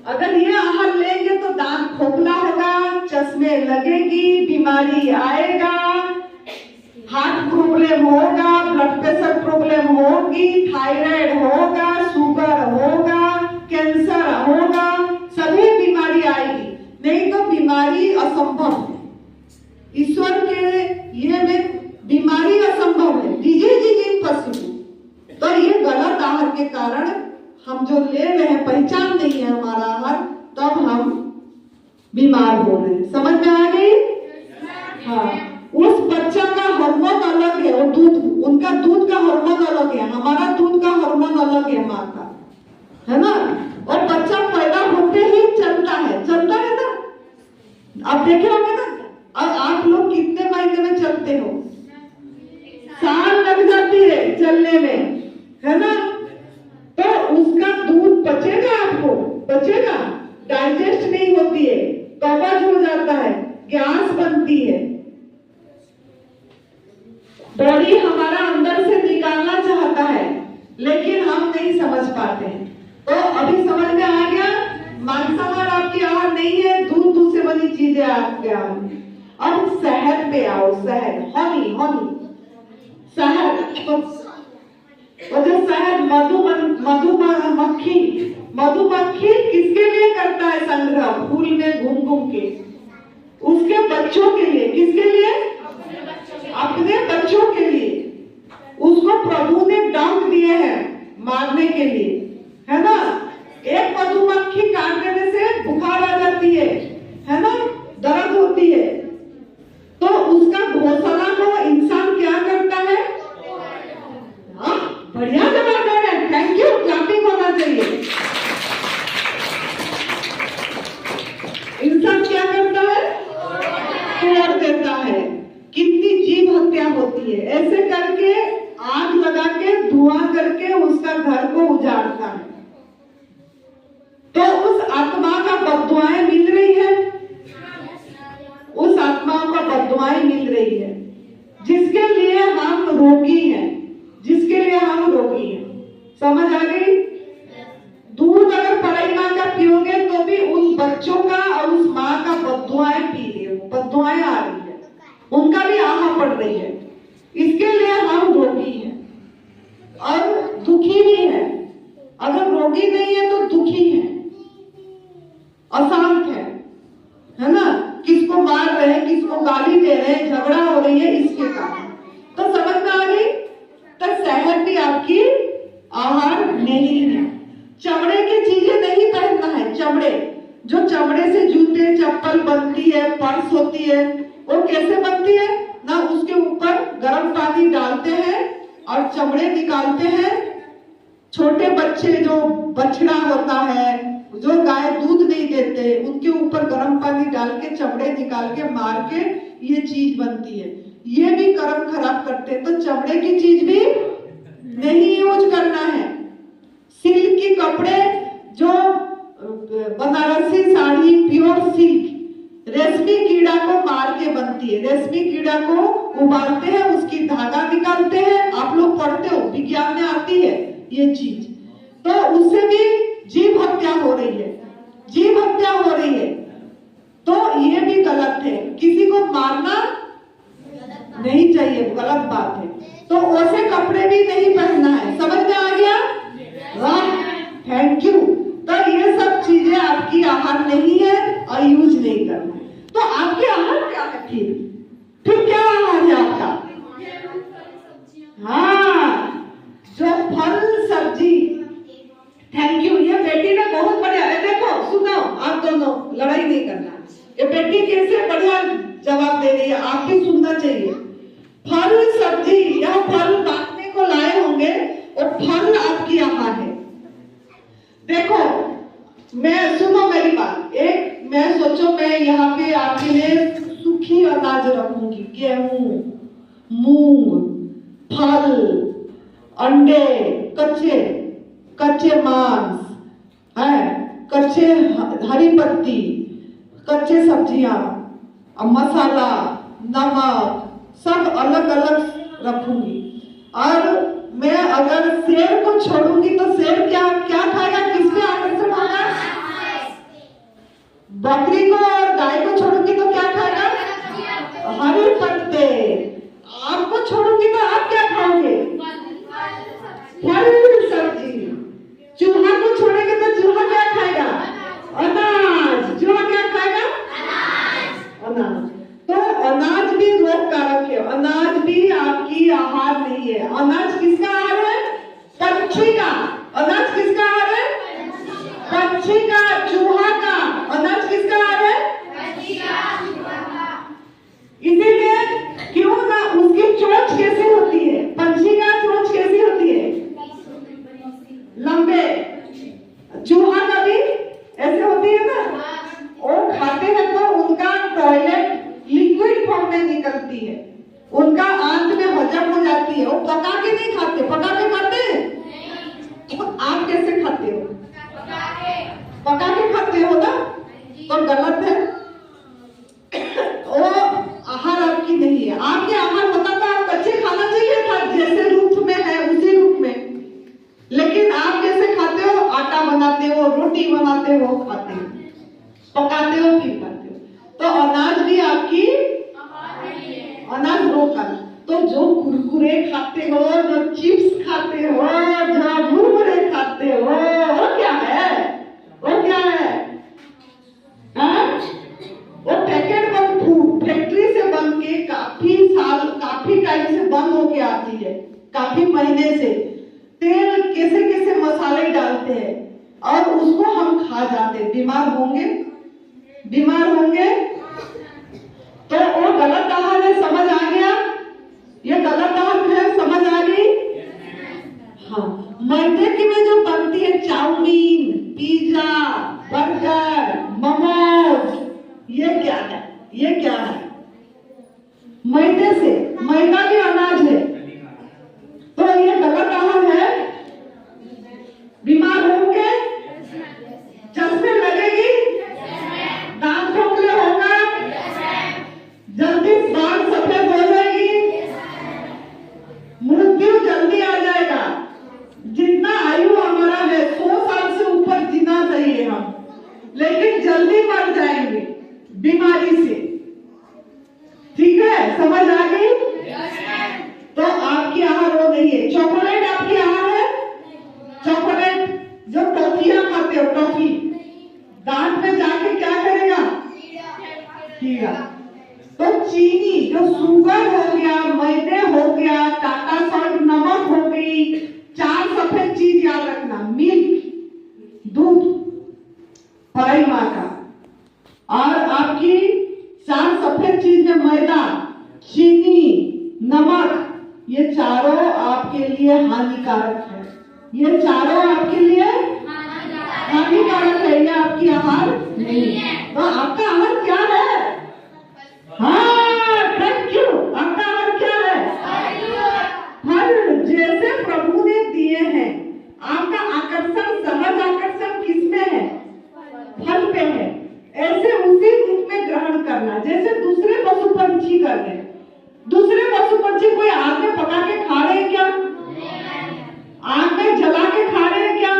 अगर ये आहार लेंगे तो दांत खोखला होगा, चश्मे लगेगी, बीमारी आएगा, हार्ट प्रॉब्लम होगा, ब्लड प्रेशर प्रॉब्लम होगी, थायराइड होगा, शुगर होगा, कैंसर होगा, सभी बीमारी आएगी। नहीं तो बीमारी असंभव है। ईश्वर के ये में बीमारी असंभव है, डिजीज इज इम्पॉसिबल। तो ये गलत आहार के कारण हम जो ले रहे हैं, पहचान नहीं है हमारा आहार, तब हम बीमार हो रहे हैं। समझ में आ गई? हाँ, उस बच्चा का हार्मोन अलग है, और दूध, उनका दूध का हार्मोन अलग है, हमारा दूध का हार्मोन अलग है माँ का, है ना? और बच्चा पैदा होते ही चलता है, चलता है ना? आप देखे होंगे ना? और आप लोग कितने महीने में चलते हो? साल लग जाती है चलने में, है ना? तो उसका दूध पचेगा, आपको पचेगा? डाइजेस्ट नहीं होती है, कब्ज हो जाता है, गैस बनती है, बॉडी हमारा अंदर से निकालना चाहता है, लेकिन हम नहीं समझ पाते हैं। तो अभी समझ में आ गया? मांसाहार आपकी आहार नहीं है, दूध, दूध से बनी चीजें आपके आहार है। अब शहद पे आओ, शहद, हनी, हनी, शहद। और जो शहद, मधुमक्खी किसके लिए करता है संग्रह? फूल में घूम घूम के, उसके बच्चों के लिए। किसके लिए? अपने बच्चों के लिए। उसको प्रभु ने डंक दिए हैं मारने के लिए, है ना? एक मधुमक्खी काट देने से बुखार आ जाती है ना? दर्द होती है। तो उसका घोंसला को इंसान क्या करता है? बढ़िया जवाब दे रहे हैं, थैंक यू, क्लैपिंग होना चाहिए। इंसान क्या करता है? तोड़ देता है। कितनी जीव हत्या होती है, ऐसे करके आग लगा के, धुआं करके उसका घर को उजाड़ता है। तो उस आत्मा का बद्दुआएं मिल रही है, उस आत्माओं का बद्दुआएं मिल रही है, जिसके लिए हम रोगी हैं, जिसके लिए हम रोगी हैं। समझ आ गई? दूध अगर पराई माँ का पियोगे तो भी उन बच्चों का और उस माँ का बद्दुआएं पी रही हो, बद्दुआएं आ रही है, उनका भी आहा पड़ रही है। इसके लिए हम रोगी हैं और दुखी भी है। अगर रोगी नहीं है तो दुखी है, अशांत है ना? किसको मार रहे हैं, किसको गाली दे रहे हैं, झगड़ा हो रही है, इसके कारण। तो समझ में आ गई? तो शहद भी आपकी नहीं है। चमड़े की चीजें नहीं पहनना है। चमड़े, जो चमड़े से जूते चप्पल बनती है, पर्स होती है, वो कैसे बनती है ना, उसके ऊपर गर्म पानी डालते हैं और चमड़े निकालते हैं। छोटे बच्चे, जो बछड़ा होता है, जो गाय दूध नहीं देते, उनके ऊपर गर्म पानी डाल के चमड़े निकाल के मार के ये चीज बनती है। ये भी कर्म खराब करते हैं, तो चमड़े की चीज भी नहीं यूज करना है। सिल्क के कपड़े, जो बनारसी साड़ी प्योर सिल्क, रेशमी कीड़ा को मार के बनती है। रेशमी कीड़ा को उबालते हैं, उसकी धागा निकालते हैं। आप लोग पढ़ते हो, विज्ञान में आती है ये चीज। तो उससे भी जीव हत्या हो रही है, जीव हत्या हो रही है। तो ये भी गलत है, किसी को मारना नहीं चाहिए, गलत बात है। तो वैसे कपड़े भी नहीं पहनना है। समझ में आ गया? Thank you. तो ये सब चीजें आपकी आहार नहीं है और यूज नहीं करना है। तो आपके आहार क्या है? फिर क्या आहार है आपका? हाँ, जो फल सब्जी। Thank you. ये बेटी ने बहुत बढ़िया, देखो सुनो, आप दोनों लड़ाई नहीं करना। ये बेटी कैसे बढ़िया जवाब दे रही है, आप भी सुनना चाहिए। फल सब्जी, यह फल बांटने को लाए होंगे और फल आपकी आहार है। देखो, मैं सुनो मेरी बात। एक मैं सोचो, मैं यहाँ पे आपके लिए सूखी अनाज रखूंगी, गेहूं, मूंग, फल, अंडे, कच्चे कच्चे मांस है, कच्चे हरी पत्ती, कच्चे सब्जियां, मसाला, नमक, सब अलग अलग रखूंगी। और मैं अगर शेर को छोड़ूंगी तो शेर क्या क्या खाएगा? किस पे आकर्षण होगा? बकरी को और गाय को छोड़ूंगी तो क्या खाएगा? हरे पत्ते। आपको छोड़ूंगी तो आप क्या खाओगे? फल सब्जी। चूहा को छोड़ेंगे तो चूहा क्या खाएगा? अनाज। चूहा क्या खाएगा? अनाज। तो अनाज भी रोग कारक है, अनाज भी आपकी आहार नहीं है। अनाज किसका आहार है? पक्षी का। अनाज किसका आहार है? पक्षी का, चूहा का। अनाज किसका आहार है? इसीलिए क्यों ना, उसकी चोंच कैसी होती है? पंछी का चोंच कैसी होती है? लंबे। चूहा का भी ऐसे होती है ना। वो खाते हैं तो उनका टॉयलेट लिक्विड फॉर्म में निकलती है, उनका अंत में हजम हो जाती है। वो पका के नहीं खाते। पका के खाते हैं? तो आप कैसे खाते हो? पका के खाते हो ना, तो गलत है। वो आहार आपकी नहीं है। आपके आहार होता था, आप कच्चे खाना चाहिए था, जैसे रूप में है उसी रूप में। लेकिन आप कैसे खाते हो? आटा बनाते हो, रोटी बनाते हो, खाते हो, पकाते हो, फिर खाते हो। तो अनाज भी आपकी अनाज रोका। तो जो कुरकुरे खाते हो, जो चिप्स खाते हो, जो मुरमुरे खाते हो, वो क्या है? वो क्या है? वो पैकेट बंद फूड, फैक्ट्री से बन के काफी टाइम से बंद होके आती है, काफी महीने से। तेल कैसे कैसे मसाले डालते हैं और उसको हम खा जाते हैं। बीमार होंगे तो वो गलत आहार है। समझ आ गया? ये गलत आहार है, समझ आ गई? हाँ। मैदे की में जो बनती है चाउमीन, पिज्जा, बर्गर, मोमोज, ये क्या है? ये क्या है? मैदे से, मैदा भी अनाज है। तो ये गलत आहार है। बीमार होंगे, चश्मे लगेगी, दांत खोखले होगा, जल्दी बाल सफेद हो जाएगी, मृत्यु जल्दी आ जाएगा। जितना आयु हमारा है 100 साल से ऊपर जीना चाहिए हम, लेकिन जल्दी मर जाएंगे बीमारी से। ठीक है? समझ आ गई? तो आपकी आहार वो नहीं है। चॉकलेट आपकी आहार है? चॉकलेट, जो टॉफियां खाते हो, टॉफी दांत में जाके क्या करेगा? कीड़ा। तो चीनी, जो शुगर हो गया, मैदे हो गया, टाटा सॉल्ट, नमक हो गई, 4 सफेद चीज याद रखना। पराई माँ का। और आपकी 4 सफेद चीज में मैदा, चीनी, नमक, ये चारों आपके लिए हानिकारक है। ये चारों आपके लिए हानिकारक है। ये आपकी आहार नहीं है। तो आपका आहार क्या है? हाँ, थैंक यू। आपका आहार क्या है? फल। जैसे प्रभु ने दिए हैं, आपका आकर्षण, सहज आकर्षण किसमें है? फल पे है। ऐसे उसी रूप में ग्रहण करना जैसे दूसरे पशु पंछी कर रहे हैं। दूसरे पशु पंछी कोई आग में पका के खा रहे हैं क्या? आग में जला के खा रहे हैं क्या?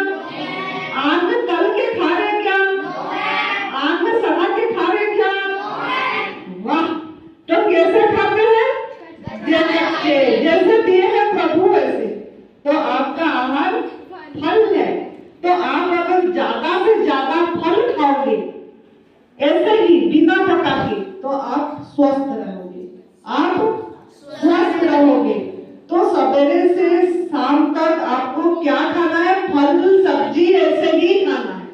आग में तल के खा रहे हैं क्या? आग में सड़ा के खा रहे हैं क्या? वाह। तो कैसे खाते हैं? जैसे दिए हैं प्रभु वैसे। तो आपका आहार फल है। तो आप अगर ज्यादा से ज्यादा फल खाओगे ऐसे ही बिना पका के, तो आप स्वस्थ रहोगे। आप स्वस्थ रहोगे। तो सवेरे से शाम तक आपको क्या खाना है? फल सब्जी ऐसे ही खाना है।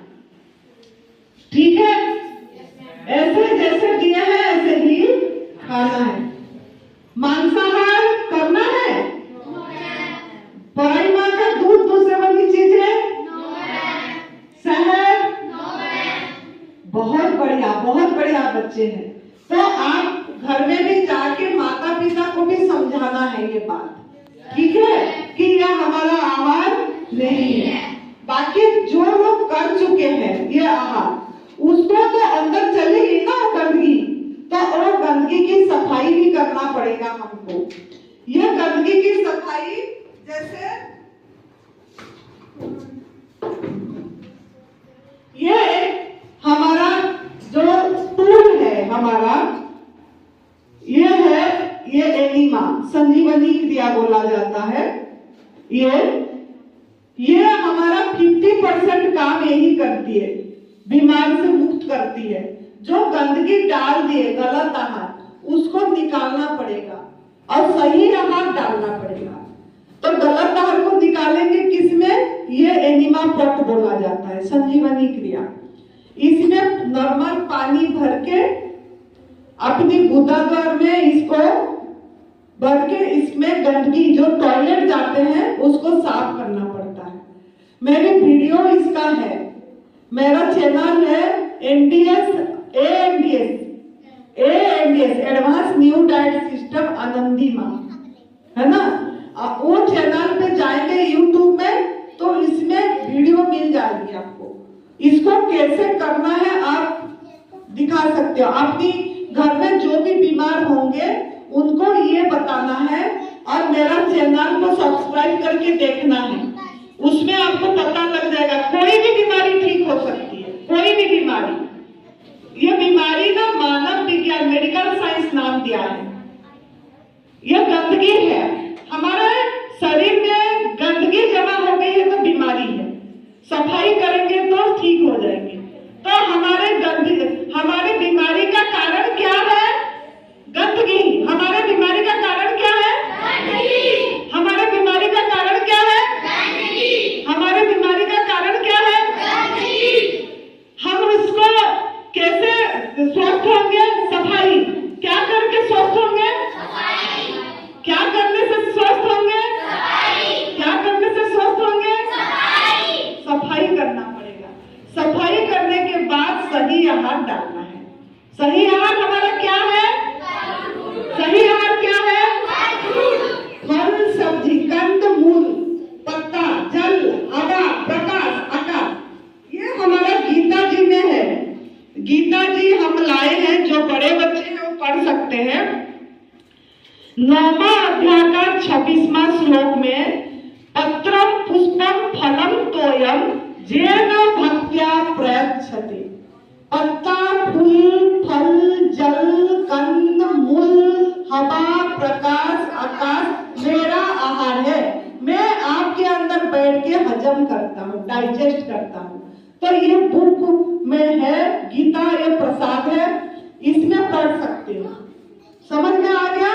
ठीक है? ऐसे जैसे दिए हैं ऐसे ही खाना है। मांसाहार करना है? पराई माँ का दूध दूसरे वाली चीज है? शहद? बहुत बढ़िया बच्चे हैं। तो आप घर में भी जाके माता पिता को भी समझाना है ये बात, ठीक है, कि यह हमारा आहार नहीं है। बाकी जो लोग कर चुके हैं ये आहार, उसको तो अंदर चलेगी ना गंदगी, तो और गंदगी की सफाई भी करना पड़ेगा हमको। ये गंदगी की सफाई जैसे ये हमारा जो टूल है हमारा, ये एनिमा, संजीवनी क्रिया बोला जाता है। ये हमारा 50% काम यही करती है, बीमारी से मुक्त करती है। जो गंदगी डाल दिए गलत आहार, उसको निकालना पड़ेगा और सही आहार डालना पड़ेगा। तो गलत आहार को निकालेंगे किसमें? ये एनिमा पॉट बोला जाता है, संजीवनी क्रिया। इसमें नॉर्मल पानी भर के अपनी गुदाद्वार में इसको भर के इसमें गंदगी जो टॉयलेट जाते हैं उसको साफ करना पड़ता है। मेरी वीडियो इसका है, मेरा चैनल है NDS advance new diet system Anandi माँ, है ना? वो चैनल पे जाएंगे यूट्यूब में तो इसमें वीडियो मिल जाएगी आपको। इसको कैसे करना है आप दिखा सकते हो। अपनी घर में जो भी बीमार होंगे उनको ये बताना है और मेरा चैनल को सब्सक्राइब करके देखना है। उसमें आपको पता लग जाएगा, कोई भी बीमारी ठीक हो सकती है, कोई भी बीमारी। ये बीमारी ना मानव विज्ञान, मेडिकल साइंस नाम दिया है। यह गंदगी है, हमारे शरीर में गंदगी जमा हो गई है तो बीमारी है। सफाई करेंगे तो ठीक हो जाएंगे। तो हमारे बीमारी का कारण क्या है? गंदगी। हमारे बीमारी का कारण क्या है? गंदगी। हमारे बीमारी का कारण क्या है? गंदगी। हमारे बीमारी का कारण क्या है? गंदगी। हम इसको कैसे स्वस्थ होंगे? सफाई। क्या करके स्वस्थ होंगे? सफाई। क्या करने से स्वस्थ होंगे? सफाई। क्या करने से स्वस्थ होंगे? सफाई। सफाई करना पड़ेगा। सफाई करने के बाद सही आहार डालना है। सही आहार हमारा क्या है? सही आहार क्या है? फल, सब्जी, कंद, मूल, पत्ता, जल, हवा, प्रकाश, आकाश। ये हमारा गीता जी में है। गीता जी हम लाए हैं, जो बड़े बच्चे हैं वो पढ़ सकते हैं। 9वां अध्याय का 26वां श्लोक में पत्रम पुष्पम फलम तोयम जेन भक्त्या प्रयच्छति। पत्ता, फूल, फल, जल, कंद, मूल, हवा, प्रकाश, आकाश मेरा आहार है। मैं आपके अंदर बैठ के हजम करता हूँ, डाइजेस्ट करता हूँ। तो ये बुक में है, गीता ये प्रसाद है, इसमें पढ़ सकते हो। समझ में आ गया?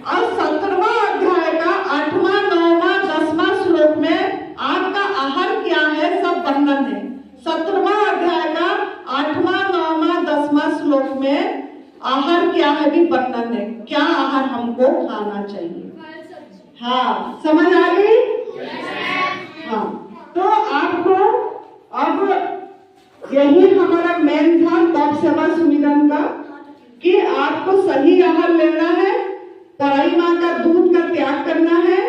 और 17वां अध्याय का 8वां, 9वां, 10वां श्लोक में आपका आहार क्या है सब वर्णन है। 17वां अध्याय का करना चाहिए। हाँ, समझ आ गई? हाँ, तो आपको अब यही हमारा मेन था तप सेवा सुमिरन का कि आपको सही आहार लेना है, पराई माँ का दूध का त्याग करना है,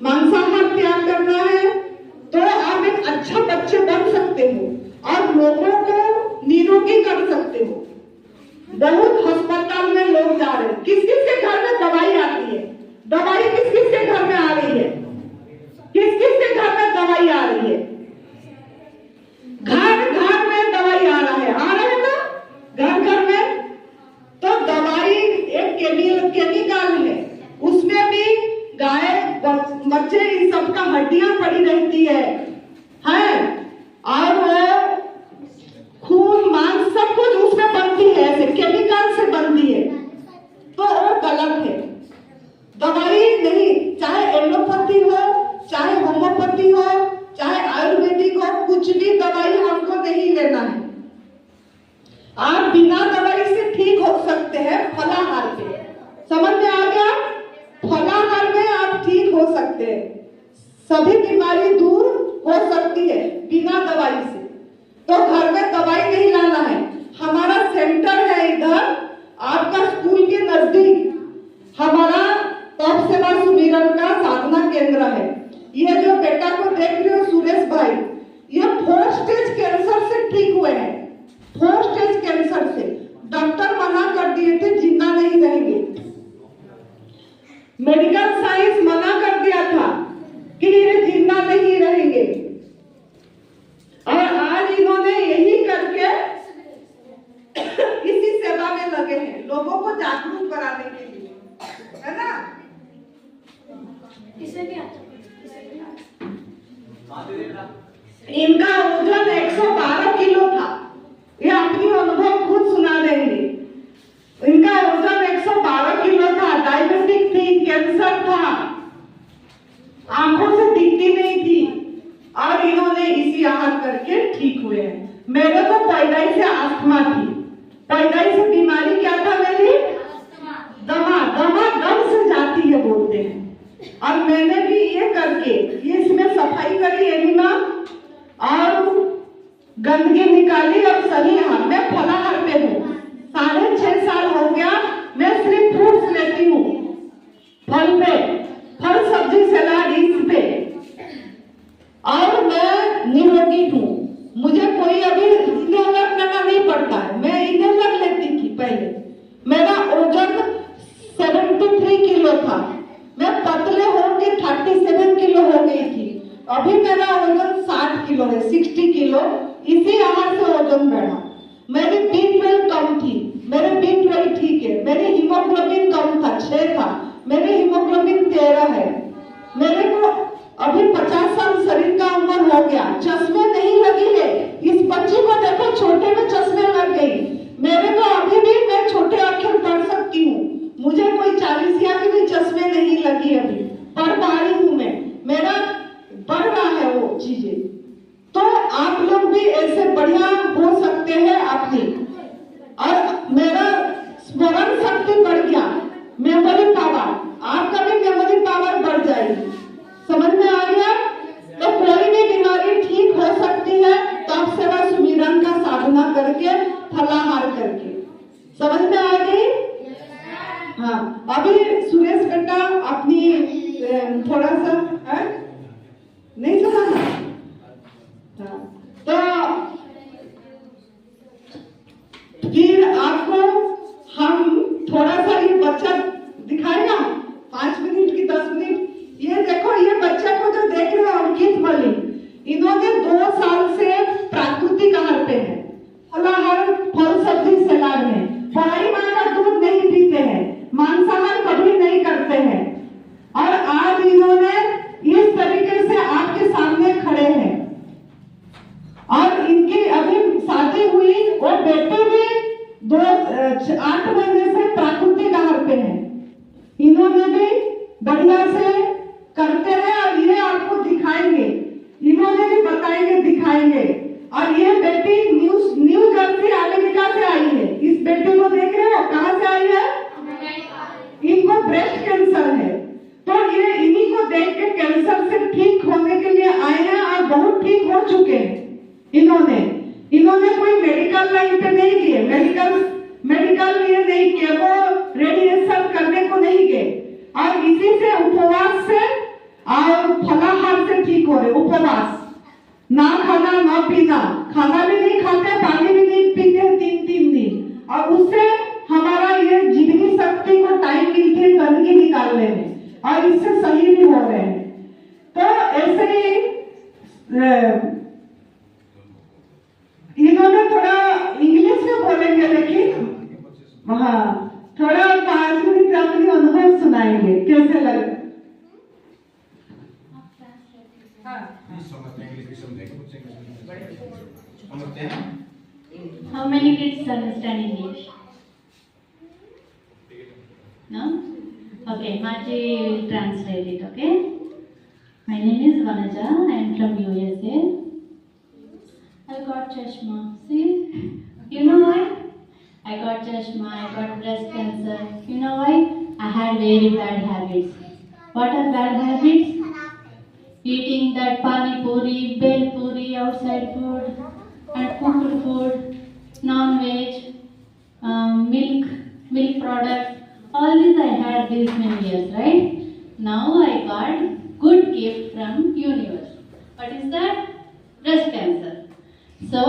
मांसाहार त्याग करना है, तो आप एक अच्छा बच्चे बन सकते हो और लोगों को निरोगी कर सकते हो। बहुत अस्पताल में लोग जा रहे हैं, किस किस के घर में दवाई आती है? दवाई किस किस के घर में आ रही है? किस किस के घर में दवाई आ रही है? घर घर में दवाई आ रहा है ना, घर घर में। तो दवाई एक केमिकल है, उसमें भी गाय बच्चे इन सब का हड्डियां पड़ी रहती है और वो खून मांस सब कुछ उसमें बनती है, ऐसे केमिकल से बनती है, तो वो गलत है। दवाई नहीं, चाहे एलोपैथी हो, चाहे होम्योपैथी हो, चाहे आयुर्वेदिक हो, कुछ भी दवाई हमको नहीं लेना है। आप बिना दवाई से ठीक हो सकते हैं फलाहार पे। समझ में आ गया? फलाहार में आप ठीक हो सकते हैं, सभी बीमारी दूर हो सकती है बिना दवाई से। तो घर में दवाई नहीं लाना है। हमारा सेंटर है इधर आपका स्कूल के नजदीक, हमारा तप सेवा सुमिरन का साधना केंद्र है। ये जो बेटा को देख रहे हो सुरेश भाई, ये 4 स्टेज कैंसर से ठीक हुए हैं। 4 स्टेज कैंसर से डॉक्टर मना कर दिए थे जिंदा नहीं रहेंगे, मेडिकल साइंस मना कर दिया था कि ये जिंदा नहीं रहेंगे, और आज इन्होंने यही करके इसी सेवा में लगे हैं, लोगों को जागरूक कराने के लिए, है ना? इनका वजन 112 किलो था, ये अपनी अनुभव खुद सुना देंगे। इनका वजन 112 किलो था, डायबिटिक थी, कैंसर था, आंखों से दिखती नहीं थी, और इन्होंने इसी आहार करके ठीक हुए हैं। मेरे को पैदाइश से अस्थमा थी, पैदाइश से बीमारी क्या था मेरी? दमा दम से जाती है बोलते हैं, और मैंने भी ये करके ये इसमें सफाई करी एनिमा और गंदगी निकाली और सही आहार। मैं फलाहार पे हूँ, 6.5 साल हो गया मैं सिर्फ फ्रूट्स लेती हूँ, फल पे, फल सब्जी सलाद इस पे, और मैं निरोगी हूँ। मुझे कोई अभी इन्हेलर लेना नहीं पड़ता है, मैं इन्हेलर लेती थी पहले। मेरा वजन 73 किलो था, मैं पतले होके 37 किलो हो गई थी। अभी मेरा वजन 60 किलो है, 60 किलो। इसी आहार से वजन बढ़ा। मेरी B12 कम थी, मेरे B12 ठीक है। मेरी हीमोग्लोबिन कम था, 6 था, मेरी हीमोग्लोबिन 13 है। मेरे को अभी 50 साल शरीर का उम्र हो गया, चश्मे नहीं लगी है। इस बच्ची को देखो, छोटे में चश्मे लग गई। मेरे को अभी भी मैं छोटे अक्षर पढ़ सकती हूँ, मुझे कोई 40 की भी चश्मे नहीं लगी, अभी पढ़ पा रही हूँ मैं, मेरा बढ़ रहा है वो चीजें। तो आप लोग भी ऐसे बढ़िया हो सकते हैं अपनी, और मेरा स्मरण शक्ति बढ़ गया, मेमोरी पावर, आपका भी मेमोरी पावर बढ़ जाएगी। समझ में आ गया? तो कोई भी बीमारी ठीक हो सकती है तप सेवा सुमिरन का साधना करके, फलाहार करके। समझ में आ गई? हाँ, अभी सुरेश बेटा अपनी थोड़ा सा नहीं सुना ना? हाँ, तो फिर आपको हम थोड़ा सा ये बच्चा दिखाएगा 5 मिनट की 10 मिनट, ये बहुत ठीक हो चुके हैं इन्होंने कोई मेडिकल लाइन पे नहीं किए, मेडिकल ये नहीं किए, वो रेडिएशन करने को नहीं गए और इसी से उपवास से और फलाहार से ठीक हो रहे। उपवास, ना खाना ना पीना, खाना भी नहीं खाते, पानी भी नहीं पीते 3-3 दिन, और उससे हमारा ये जीवनी शक्ति को टाइम मिलती है गंदगी निकालने में और इससे सही भी हो रहे हैं। तो ऐसे ही इन्होंने थोड़ा इंग्लिश में बोलेंगे, लेकिन हाँ थोड़ा 5 मिनट अपनी अनुभव सुनाएंगे, कैसे लगे? How many kids understand English? No? Okay, Margie will translate it, okay? My name is Vanaja, I am from USA. I got chashma. See? You know why? I got chashma, I got breast cancer. You know why? I had very bad habits. What are bad habits? Eating that pani puri, bel puri, outside food, and cooked food, non-veg, milk products. All these I had these many years, right? Now I got good gift from universe. What is that? Breast cancer. So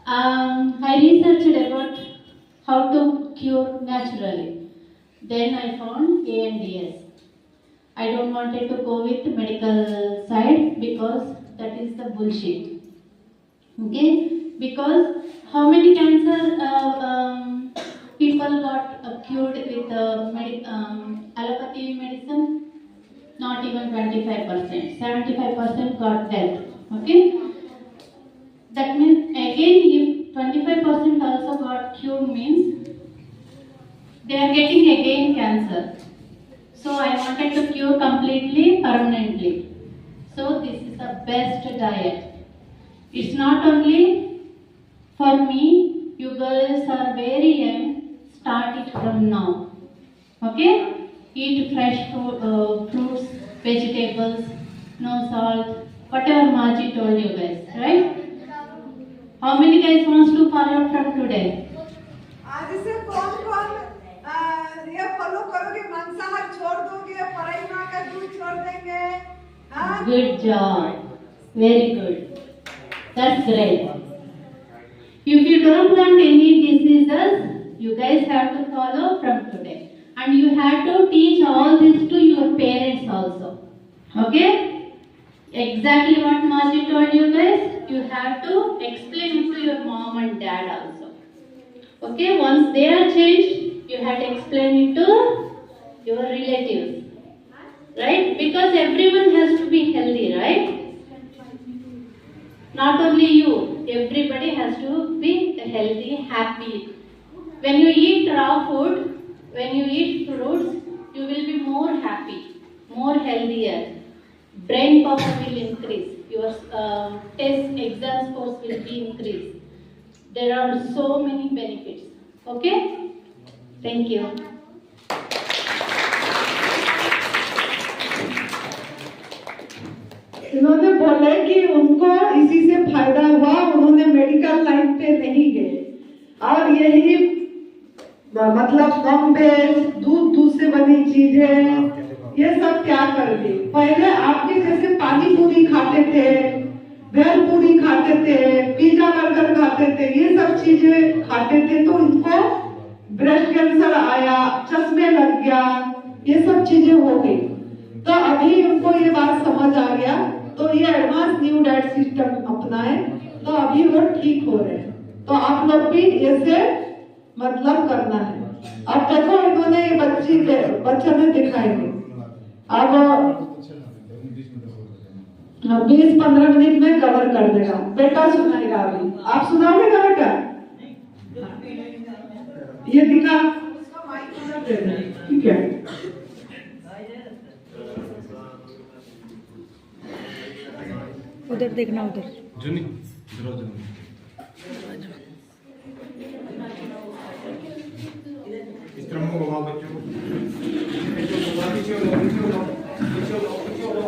I researched about how to cure naturally. Then I found ANDS. I don't wanted to go with medical side because that is the bullshit. Okay? Because how many cancer people got cured with allopathy medicine? Not even 25%. 75% got death. Okay? That means again if 25% also got cured means they are getting again cancer. So I wanted to cure completely, permanently. So this is the best diet. It's not only for me, you girls are very young, start it from now. Okay? Eat fresh fruits, vegetables, no salt, whatever Margie told you guys, right? How many guys wants to follow from today? आज से कौन ये follow करोगे? मांसाहार छोड़ दोगे, पराई माँ का दूध छोड़ देंगे? हाँ? Good job. Very good. That's great. If you don't want any diseases, you guys have to follow from today. And you have to teach all this to your parents also. Okay? Exactly what Margie told you guys, you have to explain it to your mom and dad also. Okay? Once they are changed, you have to explain it to your relatives. Right? Because everyone has to be healthy, right? Not only you, everybody has to be healthy, happy. When you eat raw food, when you eat fruits, you will be more happy, more healthier. Brain power will increase. Your test exam scores will be increased. There are so many benefits. Okay? Thank you. इन्होंने बोले कि उनको इसी से फायदा हुआ, उन्होंने medical line पे नहीं गए और यही मतलब कम बेच दूध से बनी चीजें ये सब क्या कर दी। पहले आपके जैसे पानी पूरी खाते थे, भेल पूरी खाते थे, पिज्जा बर्गर खाते थे, ये सब चीजें खाते थे तो इनको ब्रेस्ट कैंसर आया, चश्मे लग गया, ये सब चीजें हो गई। तो अभी उनको ये बात समझ आ गया तो ये एडवांस न्यू डाइट सिस्टम अपनाए तो अभी वो ठीक हो रहे हैं। तो आप लोग भी ऐसे मतलब करना है। अब देखो इन्होंने ये बच्चे ने दिखाएंगे। अब 20-15 मिनट में कवर कर देगा। बेटा सुनाएगा अभी। आप सुनाओगे ना बेटा? ये दिखा, ठीक है। उधर देखना, उधर जुनी इधर जुनी इस तरह मुंह घुमाओ बच्चों को, नीचे लो, नीचे लो, नीचे लो, नीचे लो, नीचे लो, नीचे लो,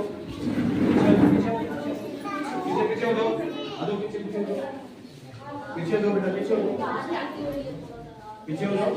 पीछे दो बेटा, पीछे हो जाओ, पीछे हो जाओ।